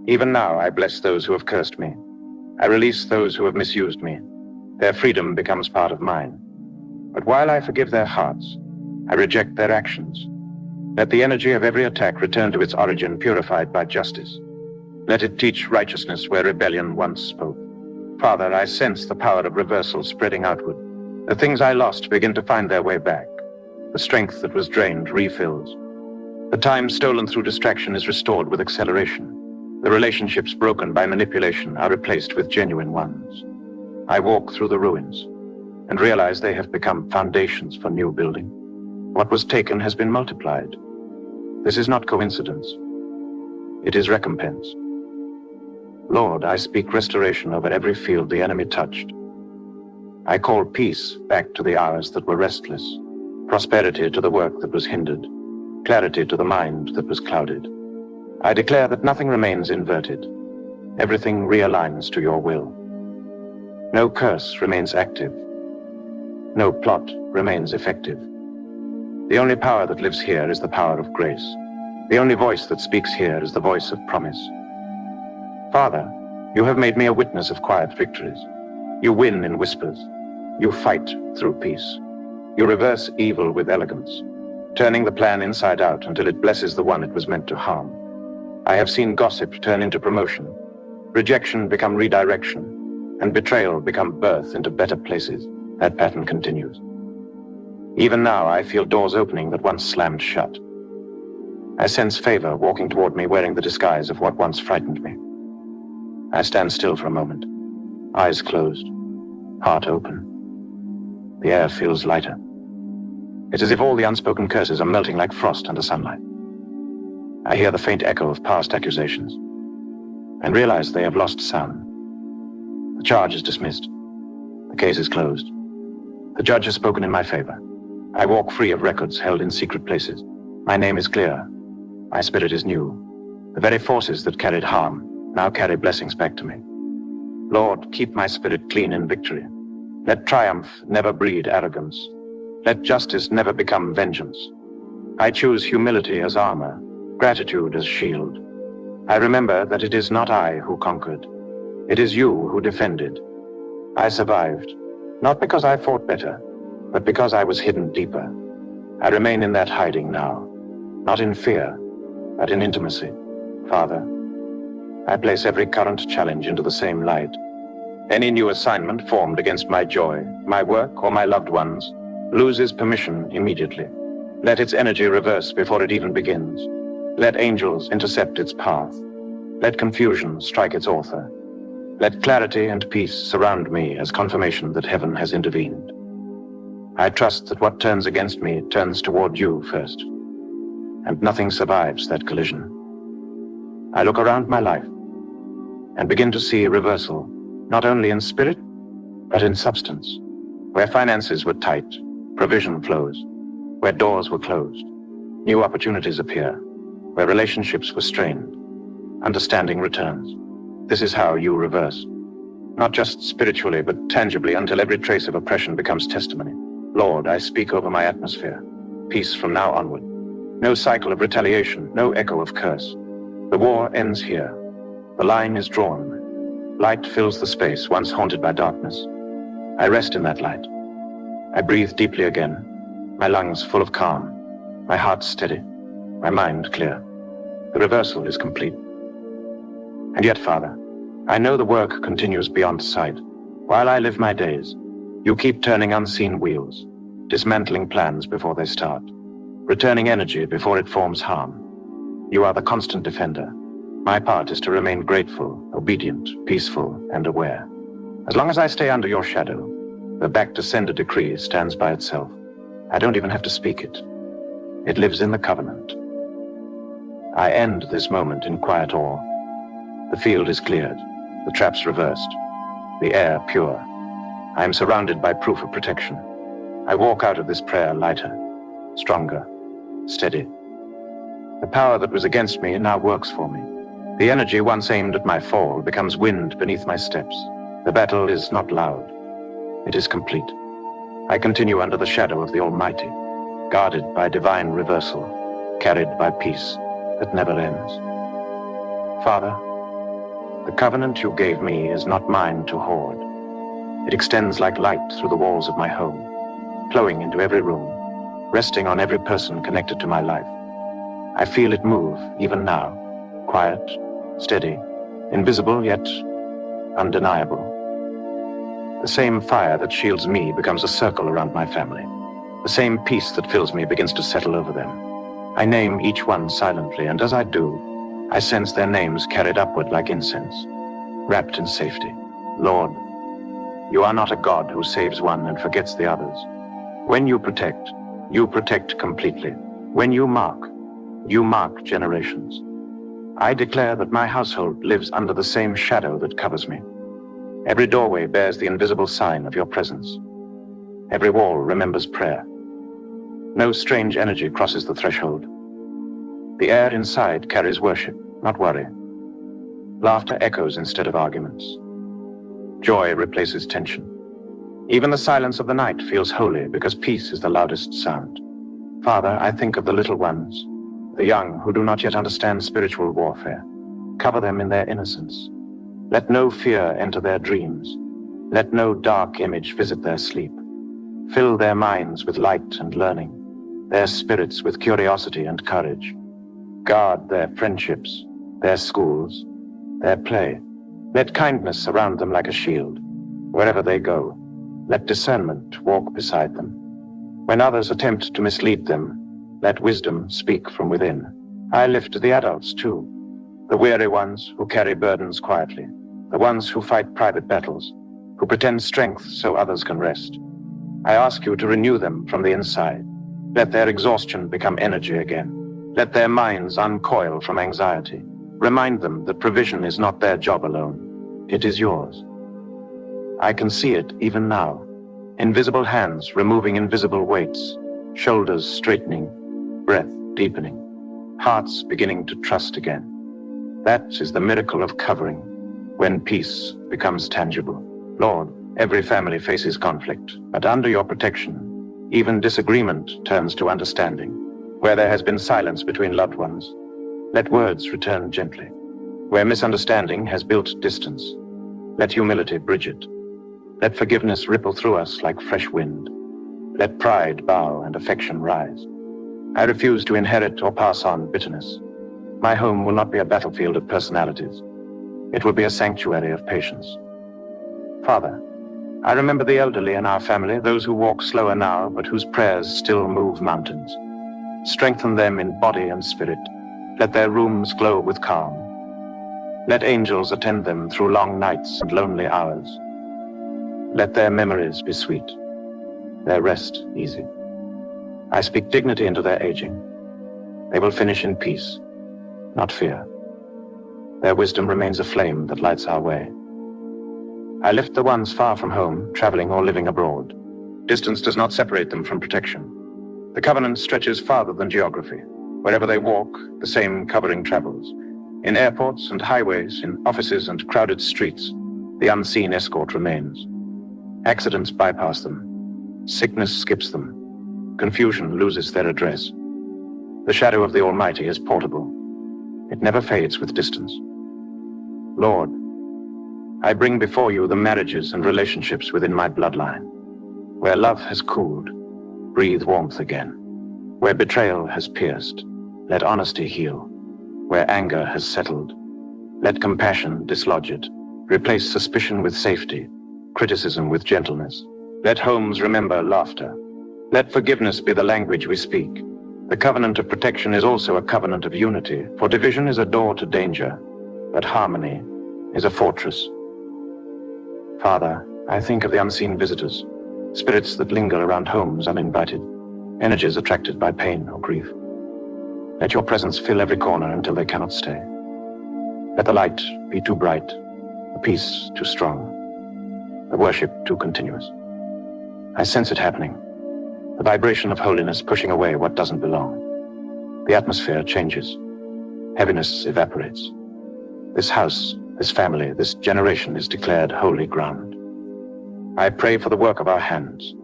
Even now, I bless those who have cursed me. I release those who have misused me. Their freedom becomes part of mine. But while I forgive their hearts, I reject their actions. Let the energy of every attack return to its origin purified by justice. Let it teach righteousness where rebellion once spoke. Father, I sense the power of reversal spreading outward. The things I lost begin to find their way back. The strength that was drained refills. The time stolen through distraction is restored with acceleration. The relationships broken by manipulation are replaced with genuine ones. I walk through the ruins and realize they have become foundations for new building. What was taken has been multiplied. This is not coincidence. It is recompense. Lord, I speak restoration over every field the enemy touched. I call peace back to the hours that were restless, prosperity to the work that was hindered, clarity to the mind that was clouded. I declare that nothing remains inverted. Everything realigns to your will. No curse remains active. No plot remains effective. The only power that lives here is the power of grace. The only voice that speaks here is the voice of promise. Father, you have made me a witness of quiet victories. You win in whispers. You fight through peace. You reverse evil with elegance, turning the plan inside out until it blesses the one it was meant to harm. I have seen gossip turn into promotion, rejection become redirection, and betrayal become birth into better places. That pattern continues. Even now, I feel doors opening that once slammed shut. I sense favor walking toward me wearing the disguise of what once frightened me. I stand still for a moment, eyes closed, heart open. The air feels lighter. It's as if all the unspoken curses are melting like frost under sunlight. I hear the faint echo of past accusations and realize they have lost sound. The charge is dismissed. The case is closed. The judge has spoken in my favor. I walk free of records held in secret places. My name is clear. My spirit is new. The very forces that carried harm now carry blessings back to me. Lord, keep my spirit clean in victory. Let triumph never breed arrogance. Let justice never become vengeance. I choose humility as armor, gratitude as shield. I remember that it is not I who conquered. It is you who defended. I survived, not because I fought better, but because I was hidden deeper. I remain in that hiding now, not in fear, but in intimacy. Father, I place every current challenge into the same light. Any new assignment formed against my joy, my work, or my loved ones loses permission immediately. Let its energy reverse before it even begins. Let angels intercept its path. Let confusion strike its author. Let clarity and peace surround me as confirmation that heaven has intervened. I trust that what turns against me turns toward you first, and nothing survives that collision. I look around my life and begin to see reversal, not only in spirit, but in substance. Where finances were tight, provision flows. Where doors were closed, new opportunities appear. Where relationships were strained, understanding returns. This is how you reverse. Not just spiritually, but tangibly, until every trace of oppression becomes testimony. Lord, I speak over my atmosphere. Peace from now onward. No cycle of retaliation, no echo of curse. The war ends here. The line is drawn. Light fills the space once haunted by darkness. I rest in that light. I breathe deeply again, my lungs full of calm, my heart steady, my mind clear. The reversal is complete. And yet, Father, I know the work continues beyond sight. While I live my days, you keep turning unseen wheels, dismantling plans before they start, returning energy before it forms harm. You are the constant defender. My part is to remain grateful, obedient, peaceful, and aware. As long as I stay under your shadow, the back-to-sender decree stands by itself. I don't even have to speak it. It lives in the covenant. I end this moment in quiet awe. The field is cleared, the traps reversed, the air pure. I am surrounded by proof of protection. I walk out of this prayer lighter, stronger, steady. The power that was against me now works for me. The energy once aimed at my fall becomes wind beneath my steps. The battle is not loud. It is complete. I continue under the shadow of the Almighty, guarded by divine reversal, carried by peace that never ends. Father, the covenant you gave me is not mine to hoard. It extends like light through the walls of my home, flowing into every room, resting on every person connected to my life. I feel it move even now, quiet, steady, invisible yet undeniable. The same fire that shields me becomes a circle around my family. The same peace that fills me begins to settle over them. I name each one silently, and as I do, I sense their names carried upward like incense, wrapped in safety. Lord, you are not a God who saves one and forgets the others. When you protect completely. When you mark generations. I declare that my household lives under the same shadow that covers me. Every doorway bears the invisible sign of your presence. Every wall remembers prayer. No strange energy crosses the threshold. The air inside carries worship, not worry. Laughter echoes instead of arguments. Joy replaces tension. Even the silence of the night feels holy because peace is the loudest sound. Father, I think of the little ones, the young who do not yet understand spiritual warfare. Cover them in their innocence. Let no fear enter their dreams. Let no dark image visit their sleep. Fill their minds with light and learning, their spirits with curiosity and courage. Guard their friendships, their schools, their play. Let kindness surround them like a shield. Wherever they go, let discernment walk beside them. When others attempt to mislead them, let wisdom speak from within. I lift the adults too, the weary ones who carry burdens quietly, the ones who fight private battles, who pretend strength so others can rest. I ask you to renew them from the inside. Let their exhaustion become energy again. Let their minds uncoil from anxiety. Remind them that provision is not their job alone. It is yours. I can see it even now. Invisible hands removing invisible weights, shoulders straightening, breath deepening, hearts beginning to trust again. That is the miracle of covering, when peace becomes tangible. Lord, every family faces conflict, but under your protection, even disagreement turns to understanding. Where there has been silence between loved ones, let words return gently. Where misunderstanding has built distance, let humility bridge it. Let forgiveness ripple through us like fresh wind. Let pride bow and affection rise. I refuse to inherit or pass on bitterness. My home will not be a battlefield of personalities. It will be a sanctuary of patience. Father, I remember the elderly in our family, those who walk slower now, but whose prayers still move mountains. Strengthen them in body and spirit. Let their rooms glow with calm. Let angels attend them through long nights and lonely hours. Let their memories be sweet, their rest easy. I speak dignity into their aging. They will finish in peace, not fear. Their wisdom remains a flame that lights our way. I lift the ones far from home, traveling or living abroad. Distance does not separate them from protection. The covenant stretches farther than geography. Wherever they walk, the same covering travels. In airports and highways, in offices and crowded streets, the unseen escort remains. Accidents bypass them. Sickness skips them. Confusion loses their address. The shadow of the Almighty is portable. It never fades with distance. Lord, I bring before you the marriages and relationships within my bloodline. Where love has cooled, breathe warmth again. Where betrayal has pierced, let honesty heal. Where anger has settled, let compassion dislodge it. Replace suspicion with safety, criticism with gentleness. Let homes remember laughter. Let forgiveness be the language we speak. The covenant of protection is also a covenant of unity, for division is a door to danger, but harmony is a fortress. Father, I think of the unseen visitors, spirits that linger around homes uninvited, energies attracted by pain or grief. Let your presence fill every corner until they cannot stay. Let the light be too bright, the peace too strong, the worship too continuous. I sense it happening, the vibration of holiness pushing away what doesn't belong. The atmosphere changes. Heaviness evaporates. This house, this family, this generation is declared holy ground. I pray for the work of our hands.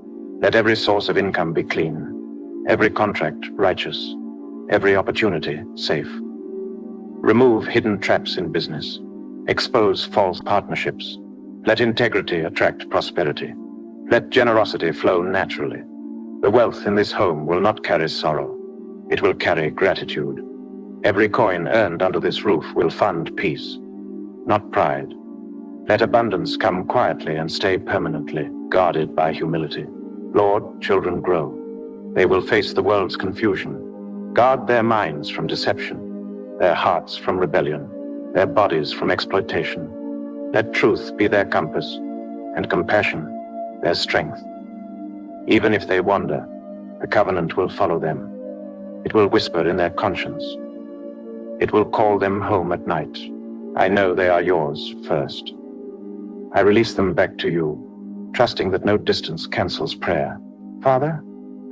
Let every source of income be clean, every contract righteous, every opportunity safe. Remove hidden traps in business. Expose false partnerships. Let integrity attract prosperity. Let generosity flow naturally. The wealth in this home will not carry sorrow. It will carry gratitude. Every coin earned under this roof will fund peace, not pride. Let abundance come quietly and stay permanently, guarded by humility. Lord, children grow. They will face the world's confusion. Guard their minds from deception, their hearts from rebellion, their bodies from exploitation. Let truth be their compass, and compassion their strength. Even if they wander, the covenant will follow them. It will whisper in their conscience. It will call them home at night. I know they are yours first. I release them back to you, trusting that no distance cancels prayer. Father,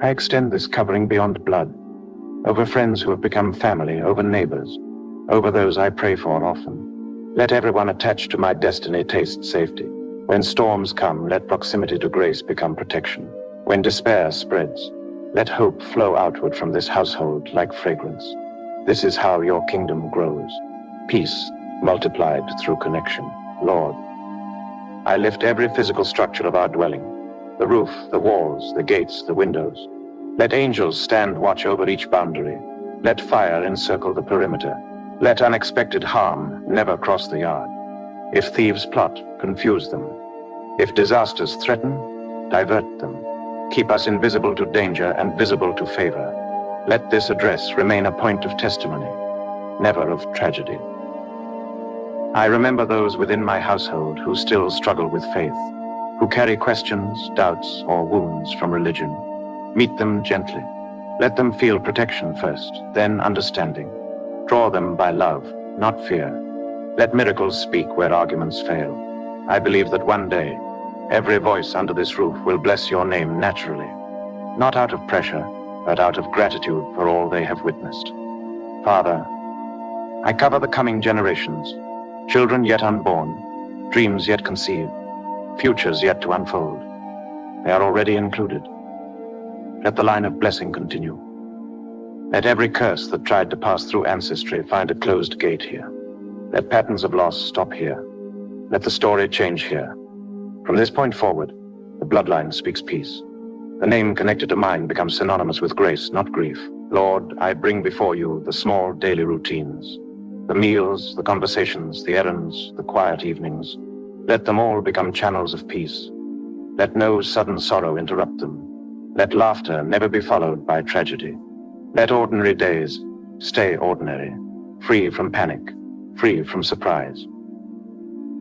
I extend this covering beyond blood, over friends who have become family, over neighbors, Over those I pray for often. Let everyone attached to my destiny taste safety. When storms come, let proximity to grace become protection. When despair spreads, let hope flow outward from this household like fragrance. This is how your kingdom grows. Peace multiplied through connection. Lord, I lift every physical structure of our dwelling. The roof, the walls, the gates, the windows. Let angels stand watch over each boundary. Let fire encircle the perimeter. Let unexpected harm never cross the yard. If thieves plot, confuse them. If disasters threaten, divert them. Keep us invisible to danger and visible to favor. Let this address remain a point of testimony, never of tragedy. I remember those within my household who still struggle with faith, who carry questions, doubts, or wounds from religion. Meet them gently. Let them feel protection first, then understanding. Draw them by love, not fear. Let miracles speak where arguments fail. I believe that one day, every voice under this roof will bless your name naturally, not out of pressure, but out of gratitude for all they have witnessed. Father, I cover the coming generations, children yet unborn, dreams yet conceived, futures yet to unfold. They are already included. Let the line of blessing continue. Let every curse that tried to pass through ancestry find a closed gate here. Let patterns of loss stop here. Let the story change here. From this point forward, the bloodline speaks peace. The name connected to mine becomes synonymous with grace, not grief. Lord, I bring before you the small daily routines, the meals, the conversations, the errands, the quiet evenings. Let them all become channels of peace. Let no sudden sorrow interrupt them. Let laughter never be followed by tragedy. Let ordinary days stay ordinary, free from panic, free from surprise.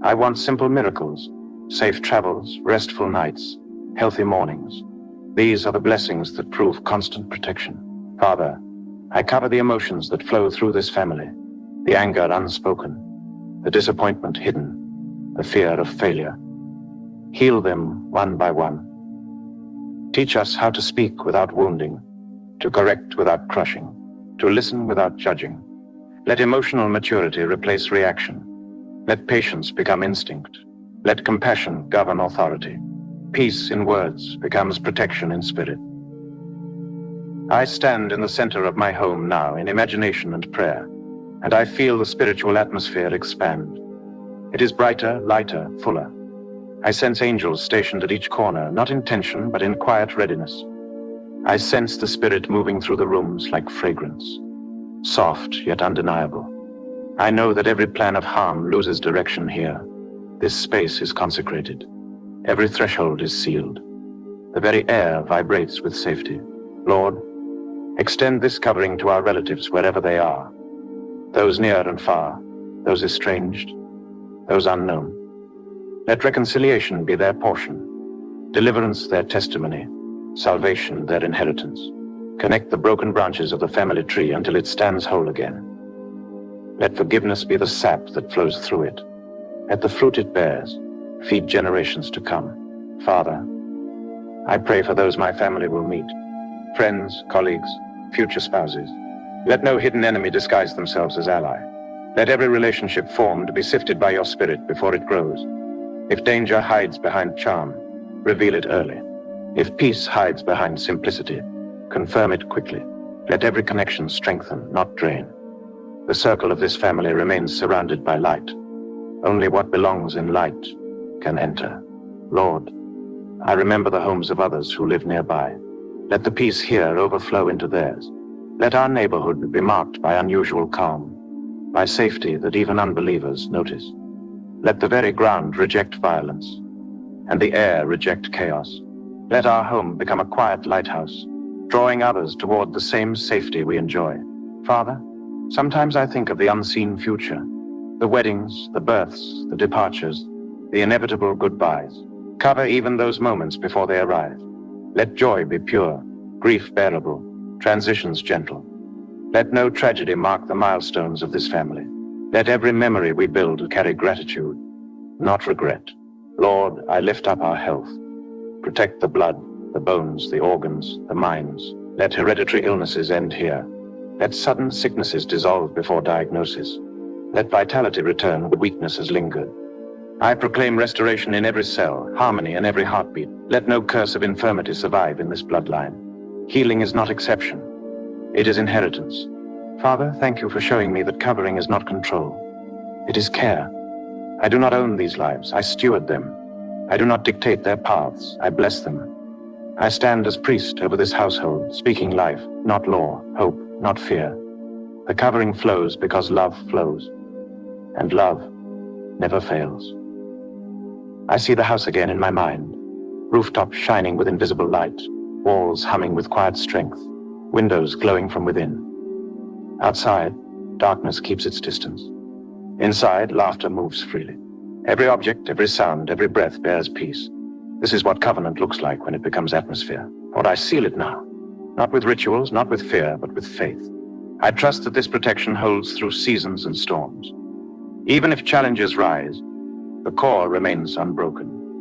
I want simple miracles, safe travels, restful nights, healthy mornings. These are the blessings that prove constant protection. Father, I cover the emotions that flow through this family, the anger unspoken, the disappointment hidden, the fear of failure. Heal them one by one. Teach us how to speak without wounding, to correct without crushing, to listen without judging. Let emotional maturity replace reaction. Let patience become instinct. Let compassion govern authority. Peace in words becomes protection in spirit. I stand in the center of my home now in imagination and prayer, and I feel the spiritual atmosphere expand. It is brighter, lighter, fuller. I sense angels stationed at each corner, not in tension, but in quiet readiness. I sense the spirit moving through the rooms like fragrance, soft yet undeniable. I know that every plan of harm loses direction here. This space is consecrated. Every threshold is sealed. The very air vibrates with safety. Lord, extend this covering to our relatives wherever they are, those near and far, those estranged, those unknown. Let reconciliation be their portion, deliverance their testimony, salvation their inheritance. Connect the broken branches of the family tree until it stands whole again. Let forgiveness be the sap that flows through it. Let the fruit it bears feed generations to come. Father, I pray for those my family will meet, friends, colleagues, future spouses. Let no hidden enemy disguise themselves as ally. Let every relationship formed be sifted by your spirit before it grows. If danger hides behind charm, reveal it early. If peace hides behind simplicity, confirm it quickly. Let every connection strengthen, not drain. The circle of this family remains surrounded by light. Only what belongs in light can enter. Lord, I remember the homes of others who live nearby. Let the peace here overflow into theirs. Let our neighborhood be marked by unusual calm, by safety that even unbelievers notice. Let the very ground reject violence, and the air reject chaos. Let our home become a quiet lighthouse, drawing others toward the same safety we enjoy. Father, sometimes I think of the unseen future, the weddings, the births, the departures, the inevitable goodbyes. Cover even those moments before they arrive. Let joy be pure, grief bearable, transitions gentle. Let no tragedy mark the milestones of this family. Let every memory we build carry gratitude, not regret. Lord, I lift up our health. Protect the blood, the bones, the organs, the minds. Let hereditary illnesses end here. Let sudden sicknesses dissolve before diagnosis. Let vitality return where weakness has lingered. I proclaim restoration in every cell, harmony in every heartbeat. Let no curse of infirmity survive in this bloodline. Healing is not exception. It is inheritance. Father, thank you for showing me that covering is not control. It is care. I do not own these lives. I steward them. I do not dictate their paths. I bless them. I stand as priest over this household, speaking life, not law, hope, not fear. The covering flows because love flows. And love never fails. I see the house again in my mind. Rooftops shining with invisible light, walls humming with quiet strength, windows glowing from within. Outside, darkness keeps its distance. Inside, laughter moves freely. Every object, every sound, every breath bears peace. This is what covenant looks like when it becomes atmosphere. Lord, I seal it now. Not with rituals, not with fear, but with faith. I trust that this protection holds through seasons and storms. Even if challenges rise, the core remains unbroken.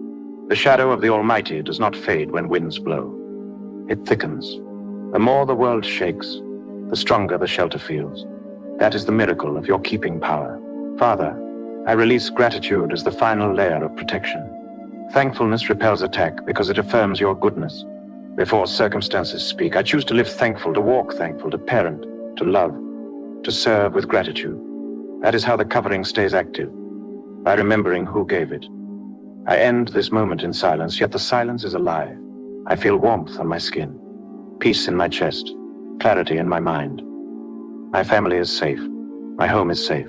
The shadow of the Almighty does not fade when winds blow. It thickens. The more the world shakes, the stronger the shelter feels. That is the miracle of your keeping power. Father, I release gratitude as the final layer of protection. Thankfulness repels attack because it affirms your goodness. Before circumstances speak, I choose to live thankful, to walk thankful, to parent, to love, to serve with gratitude. That is how the covering stays active, by remembering who gave it. I end this moment in silence, yet the silence is alive. I feel warmth on my skin, peace in my chest, clarity in my mind. My family is safe. My home is safe.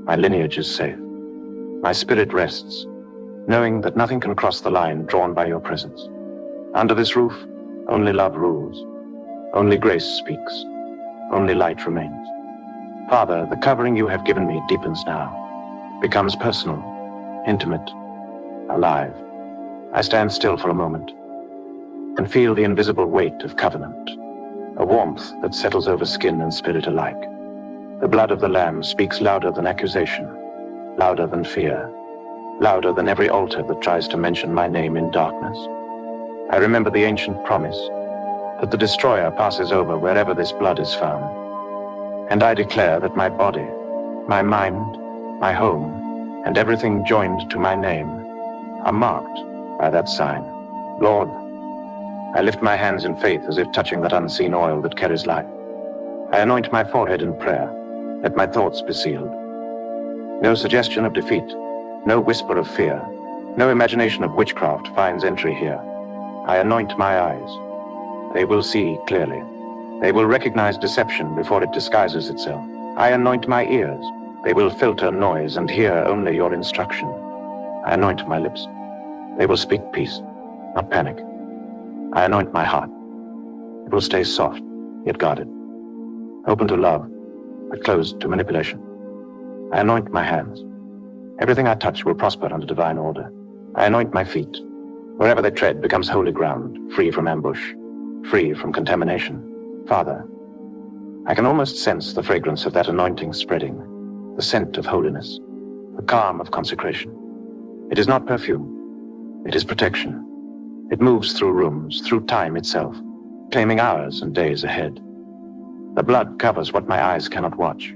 My lineage is safe. My spirit rests, knowing that nothing can cross the line drawn by your presence. Under this roof, only love rules. Only grace speaks. Only light remains. Father, the covering you have given me deepens now, becomes personal, intimate, alive. I stand still for a moment and feel the invisible weight of covenant, a warmth that settles over skin and spirit alike. The blood of the Lamb speaks louder than accusation, louder than fear, louder than every altar that tries to mention my name in darkness. I remember the ancient promise that the destroyer passes over wherever this blood is found. And I declare that my body, my mind, my home, and everything joined to my name are marked by that sign. Lord, I lift my hands in faith as if touching that unseen oil that carries life. I anoint my forehead in prayer. Let my thoughts be sealed. No suggestion of defeat, no whisper of fear, no imagination of witchcraft finds entry here. I anoint my eyes. They will see clearly. They will recognize deception before it disguises itself. I anoint my ears. They will filter noise and hear only your instruction. I anoint my lips. They will speak peace, not panic. I anoint my heart. It will stay soft, yet guarded, open to love, but closed to manipulation. I anoint my hands. Everything I touch will prosper under divine order. I anoint my feet. Wherever they tread becomes holy ground, free from ambush, free from contamination. Father, I can almost sense the fragrance of that anointing spreading, the scent of holiness, the calm of consecration. It is not perfume. It is protection. It moves through rooms, through time itself, claiming hours and days ahead. The blood covers what my eyes cannot watch.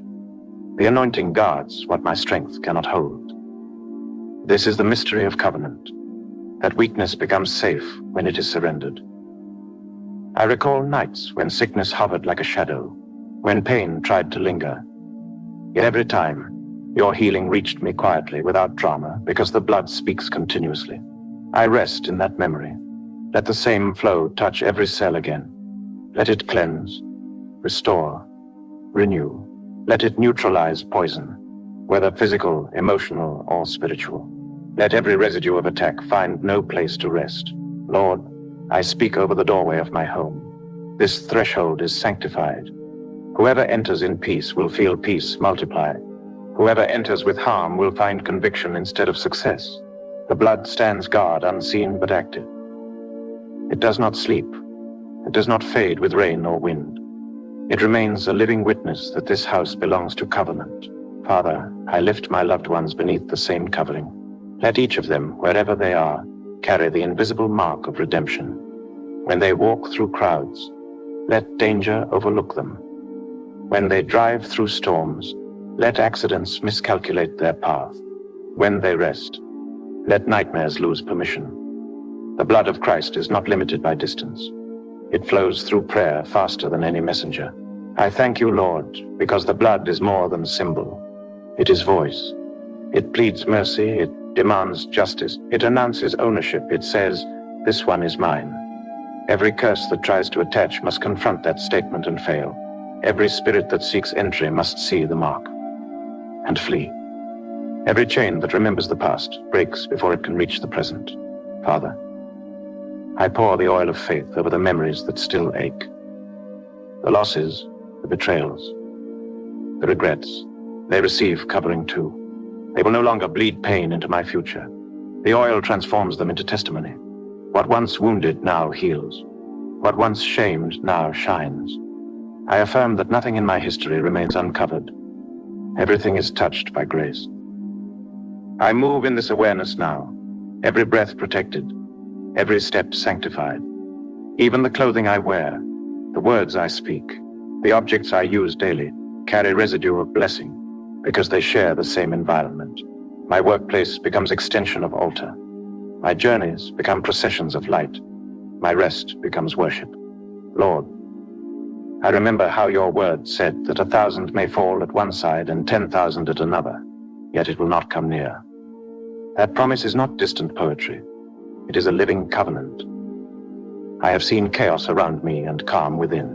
The anointing guards what my strength cannot hold. This is the mystery of covenant, that weakness becomes safe when it is surrendered. I recall nights when sickness hovered like a shadow, when pain tried to linger. Yet every time, your healing reached me quietly, without drama, because the blood speaks continuously. I rest in that memory. Let the same flow touch every cell again. Let it cleanse, restore, renew. Let it neutralize poison, whether physical, emotional, or spiritual. Let every residue of attack find no place to rest. Lord, I speak over the doorway of my home. This threshold is sanctified. Whoever enters in peace will feel peace multiply. Whoever enters with harm will find conviction instead of success. The blood stands guard, unseen but active. It does not sleep. It does not fade with rain or wind. It remains a living witness that this house belongs to covenant. Father, I lift my loved ones beneath the same covering. Let each of them, wherever they are, carry the invisible mark of redemption. When they walk through crowds, let danger overlook them. When they drive through storms, let accidents miscalculate their path. When they rest, let nightmares lose permission. The blood of Christ is not limited by distance. It flows through prayer faster than any messenger. I thank you, Lord, because the blood is more than symbol. It is voice. It pleads mercy. It demands justice. It announces ownership. It says, "This one is mine." Every curse that tries to attach must confront that statement and fail. Every spirit that seeks entry must see the mark and flee. Every chain that remembers the past breaks before it can reach the present. Father, I pour the oil of faith over the memories that still ache. The losses, the betrayals, the regrets, they receive covering too. They will no longer bleed pain into my future. The oil transforms them into testimony. What once wounded now heals. What once shamed now shines. I affirm that nothing in my history remains uncovered. Everything is touched by grace. I move in this awareness now, every breath protected, every step sanctified. Even the clothing I wear, the words I speak, the objects I use daily carry residue of blessing because they share the same environment. My workplace becomes extension of altar. My journeys become processions of light. My rest becomes worship. Lord, I remember how your word said that 1,000 may fall at one side and 10,000 at another, yet it will not come near. That promise is not distant poetry. It is a living covenant. I have seen chaos around me and calm within.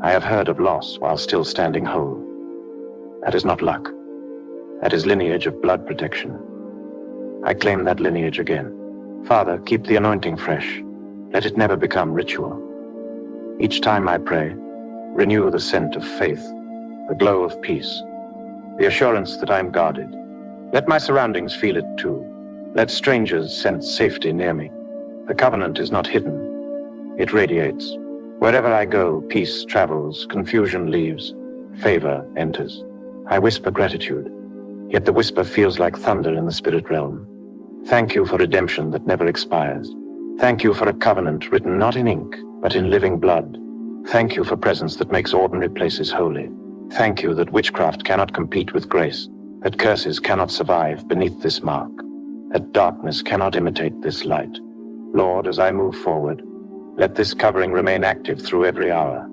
I have heard of loss while still standing whole. That is not luck. That is lineage of blood protection. I claim that lineage again. Father, keep the anointing fresh. Let it never become ritual. Each time I pray, renew the scent of faith, the glow of peace, the assurance that I am guarded. Let my surroundings feel it too. Let strangers sense safety near me. The covenant is not hidden. It radiates. Wherever I go, peace travels, confusion leaves, favor enters. I whisper gratitude, yet the whisper feels like thunder in the spirit realm. Thank you for redemption that never expires. Thank you for a covenant written not in ink, but in living blood. Thank you for presence that makes ordinary places holy. Thank you that witchcraft cannot compete with grace, that curses cannot survive beneath this mark, that darkness cannot imitate this light. Lord, as I move forward, let this covering remain active through every hour.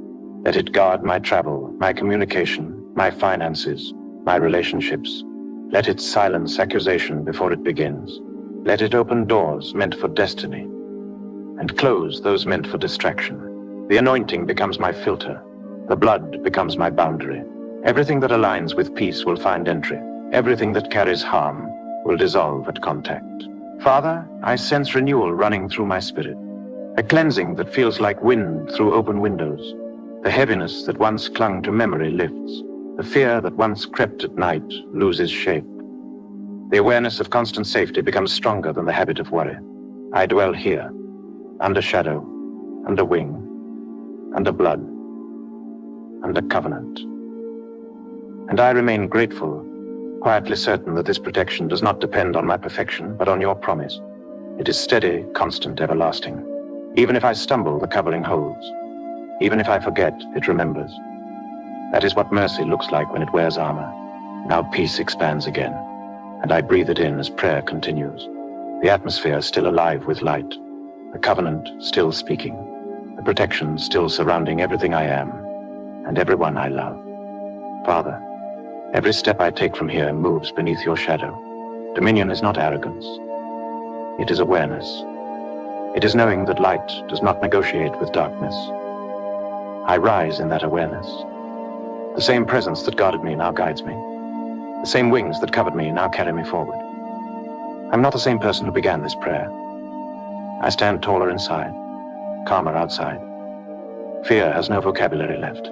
Let it guard my travel, my communication, my finances, my relationships. Let it silence accusation before it begins. Let it open doors meant for destiny and close those meant for distraction. The anointing becomes my filter. The blood becomes my boundary. Everything that aligns with peace will find entry. Everything that carries harm will dissolve at contact. Father, I sense renewal running through my spirit. A cleansing that feels like wind through open windows. The heaviness that once clung to memory lifts. The fear that once crept at night loses shape. The awareness of constant safety becomes stronger than the habit of worry. I dwell here, under shadow, under wing, under blood, under covenant. And I remain grateful, quietly certain that this protection does not depend on my perfection, but on your promise. It is steady, constant, everlasting. Even if I stumble, the covering holds. Even if I forget, it remembers. That is what mercy looks like when it wears armor. Now peace expands again, and I breathe it in as prayer continues. The atmosphere is still alive with light. The covenant still speaking. The protection still surrounding everything I am and everyone I love. Father, every step I take from here moves beneath your shadow. Dominion is not arrogance. It is awareness. It is knowing that light does not negotiate with darkness. I rise in that awareness. The same presence that guarded me now guides me. The same wings that covered me now carry me forward. I'm not the same person who began this prayer. I stand taller inside, calmer outside. Fear has no vocabulary left.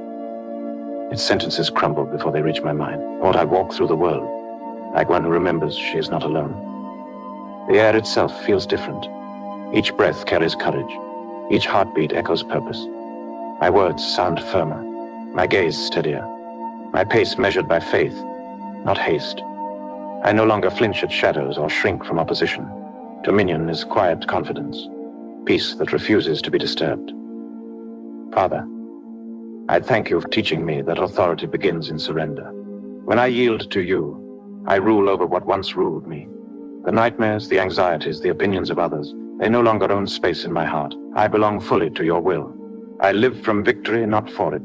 Its sentences crumble before they reach my mind. Lord, I walk through the world like one who remembers she is not alone. The air itself feels different. Each breath carries courage. Each heartbeat echoes purpose. My words sound firmer, my gaze steadier, my pace measured by faith, not haste. I no longer flinch at shadows or shrink from opposition. Dominion is quiet confidence, peace that refuses to be disturbed. Father, I thank you for teaching me that authority begins in surrender. When I yield to you, I rule over what once ruled me. The nightmares, the anxieties, the opinions of others, they no longer own space in my heart. I belong fully to your will. I live from victory, not for it.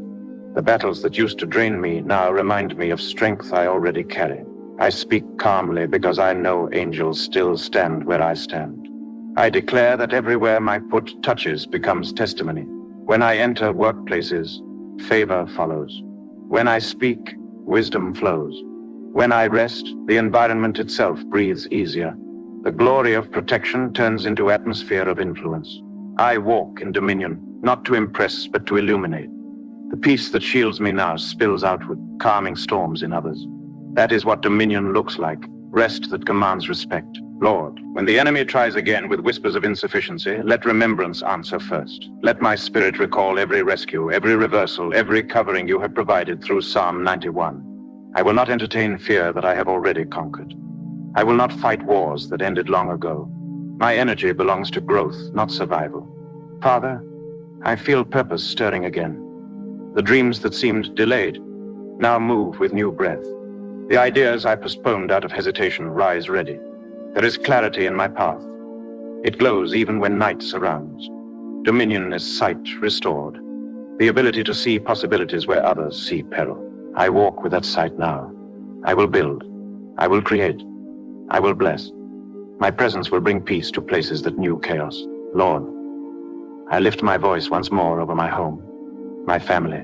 The battles that used to drain me now remind me of strength I already carry. I speak calmly because I know angels still stand where I stand. I declare that everywhere my foot touches becomes testimony. When I enter workplaces, favor follows. When I speak, wisdom flows. When I rest, the environment itself breathes easier. The glory of protection turns into atmosphere of influence. I walk in dominion, not to impress, but to illuminate. The peace that shields me now spills outward, calming storms in others. That is what dominion looks like, rest that commands respect. Lord, when the enemy tries again with whispers of insufficiency, let remembrance answer first. Let my spirit recall every rescue, every reversal, every covering you have provided through Psalm 91. I will not entertain fear that I have already conquered. I will not fight wars that ended long ago. My energy belongs to growth, not survival. Father, I feel purpose stirring again. The dreams that seemed delayed now move with new breath. The ideas I postponed out of hesitation rise ready. There is clarity in my path. It glows even when night surrounds. Dominion is sight restored. The ability to see possibilities where others see peril. I walk with that sight now. I will build. I will create. I will bless. My presence will bring peace to places that knew chaos. Lord, I lift my voice once more over my home, my family,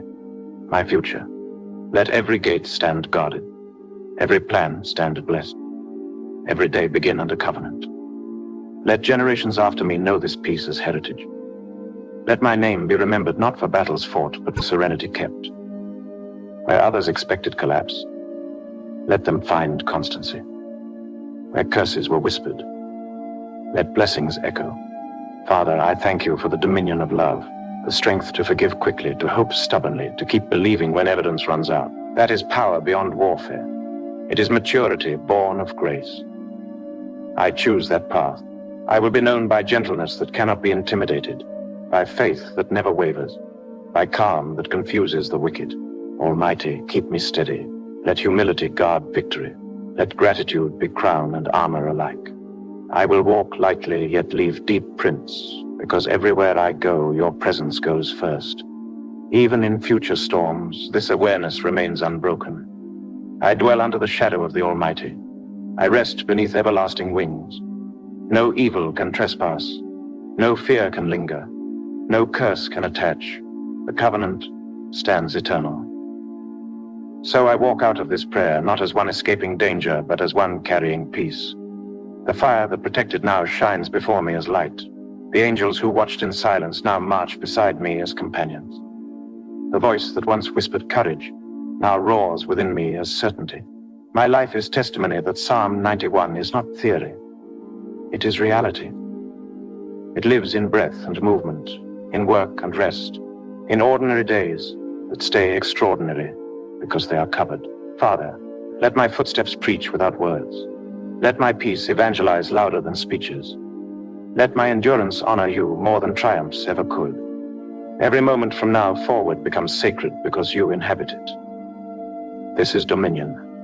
my future. Let every gate stand guarded. Every plan stand blessed. Every day begin under covenant. Let generations after me know this peace as heritage. Let my name be remembered not for battles fought, but for serenity kept. Where others expected collapse, let them find constancy. Where curses were whispered, let blessings echo. Father, I thank you for the dominion of love, the strength to forgive quickly, to hope stubbornly, to keep believing when evidence runs out. That is power beyond warfare. It is maturity born of grace. I choose that path. I will be known by gentleness that cannot be intimidated, by faith that never wavers, by calm that confuses the wicked. Almighty, keep me steady. Let humility guard victory. Let gratitude be crown and armor alike. I will walk lightly, yet leave deep prints, because everywhere I go, your presence goes first. Even in future storms, this awareness remains unbroken. I dwell under the shadow of the Almighty. I rest beneath everlasting wings. No evil can trespass. No fear can linger. No curse can attach. The covenant stands eternal. So I walk out of this prayer, not as one escaping danger, but as one carrying peace. The fire that protected now shines before me as light. The angels who watched in silence now march beside me as companions. The voice that once whispered courage now roars within me as certainty. My life is testimony that Psalm 91 is not theory. It is reality. It lives in breath and movement, in work and rest, in ordinary days that stay extraordinary because they are covered. Father, let my footsteps preach without words. Let my peace evangelize louder than speeches. Let my endurance honor you more than triumphs ever could. Every moment from now forward becomes sacred because you inhabit it. This is dominion,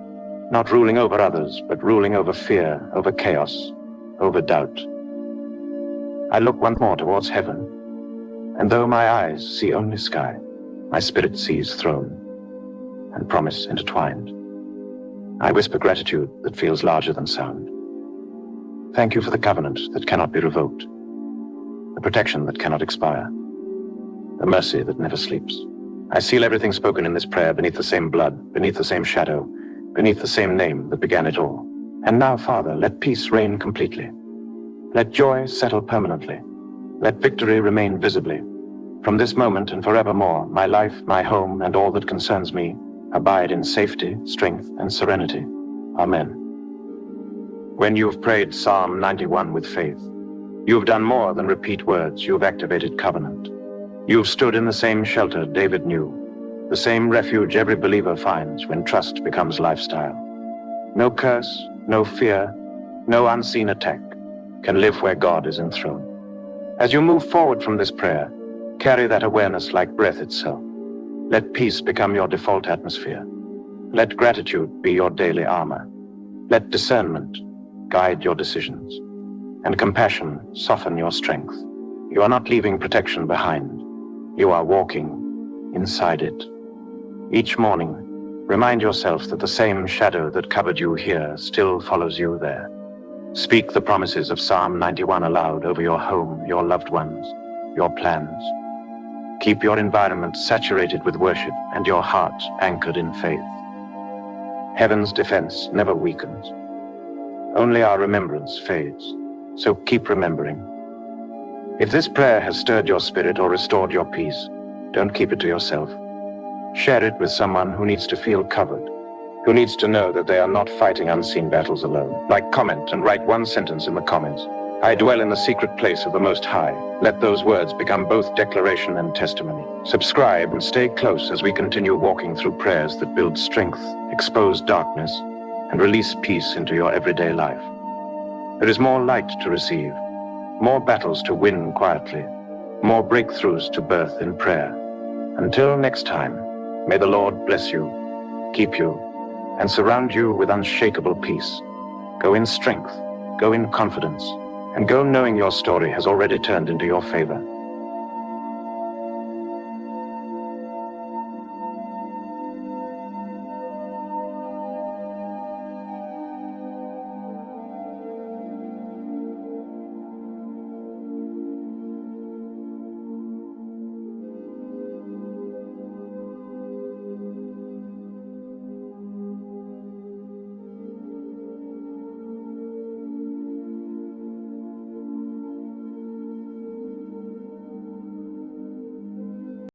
not ruling over others, but ruling over fear, over chaos, over doubt. I look once more towards heaven, and though my eyes see only sky, my spirit sees throne and promise intertwined. I whisper gratitude that feels larger than sound. Thank you for the covenant that cannot be revoked, the protection that cannot expire, the mercy that never sleeps. I seal everything spoken in this prayer beneath the same blood, beneath the same shadow, beneath the same name that began it all. And now, Father, let peace reign completely. Let joy settle permanently. Let victory remain visibly. From this moment and forevermore, my life, my home, and all that concerns me abide in safety, strength, and serenity. Amen. When you've prayed Psalm 91 with faith, you've done more than repeat words. You've activated covenant. You've stood in the same shelter David knew, the same refuge every believer finds when trust becomes lifestyle. No curse, no fear, no unseen attack can live where God is enthroned. As you move forward from this prayer, carry that awareness like breath itself. Let peace become your default atmosphere. Let gratitude be your daily armor. Let discernment guide your decisions, and compassion soften your strength. You are not leaving protection behind. You are walking inside it. Each morning, remind yourself that the same shadow that covered you here still follows you there. Speak the promises of Psalm 91 aloud over your home, your loved ones, your plans. Keep your environment saturated with worship and your heart anchored in faith. Heaven's defense never weakens. Only our remembrance fades. So keep remembering. If this prayer has stirred your spirit or restored your peace, don't keep it to yourself. Share it with someone who needs to feel covered, who needs to know that they are not fighting unseen battles alone. Like, comment, and write one sentence in the comments. I dwell in the secret place of the Most High. Let those words become both declaration and testimony. Subscribe and stay close as we continue walking through prayers that build strength, expose darkness, and release peace into your everyday life. There is more light to receive, more battles to win quietly, more breakthroughs to birth in prayer. Until next time, may the Lord bless you, keep you, and surround you with unshakable peace. Go in strength, go in confidence, and go knowing your story has already turned into your favor.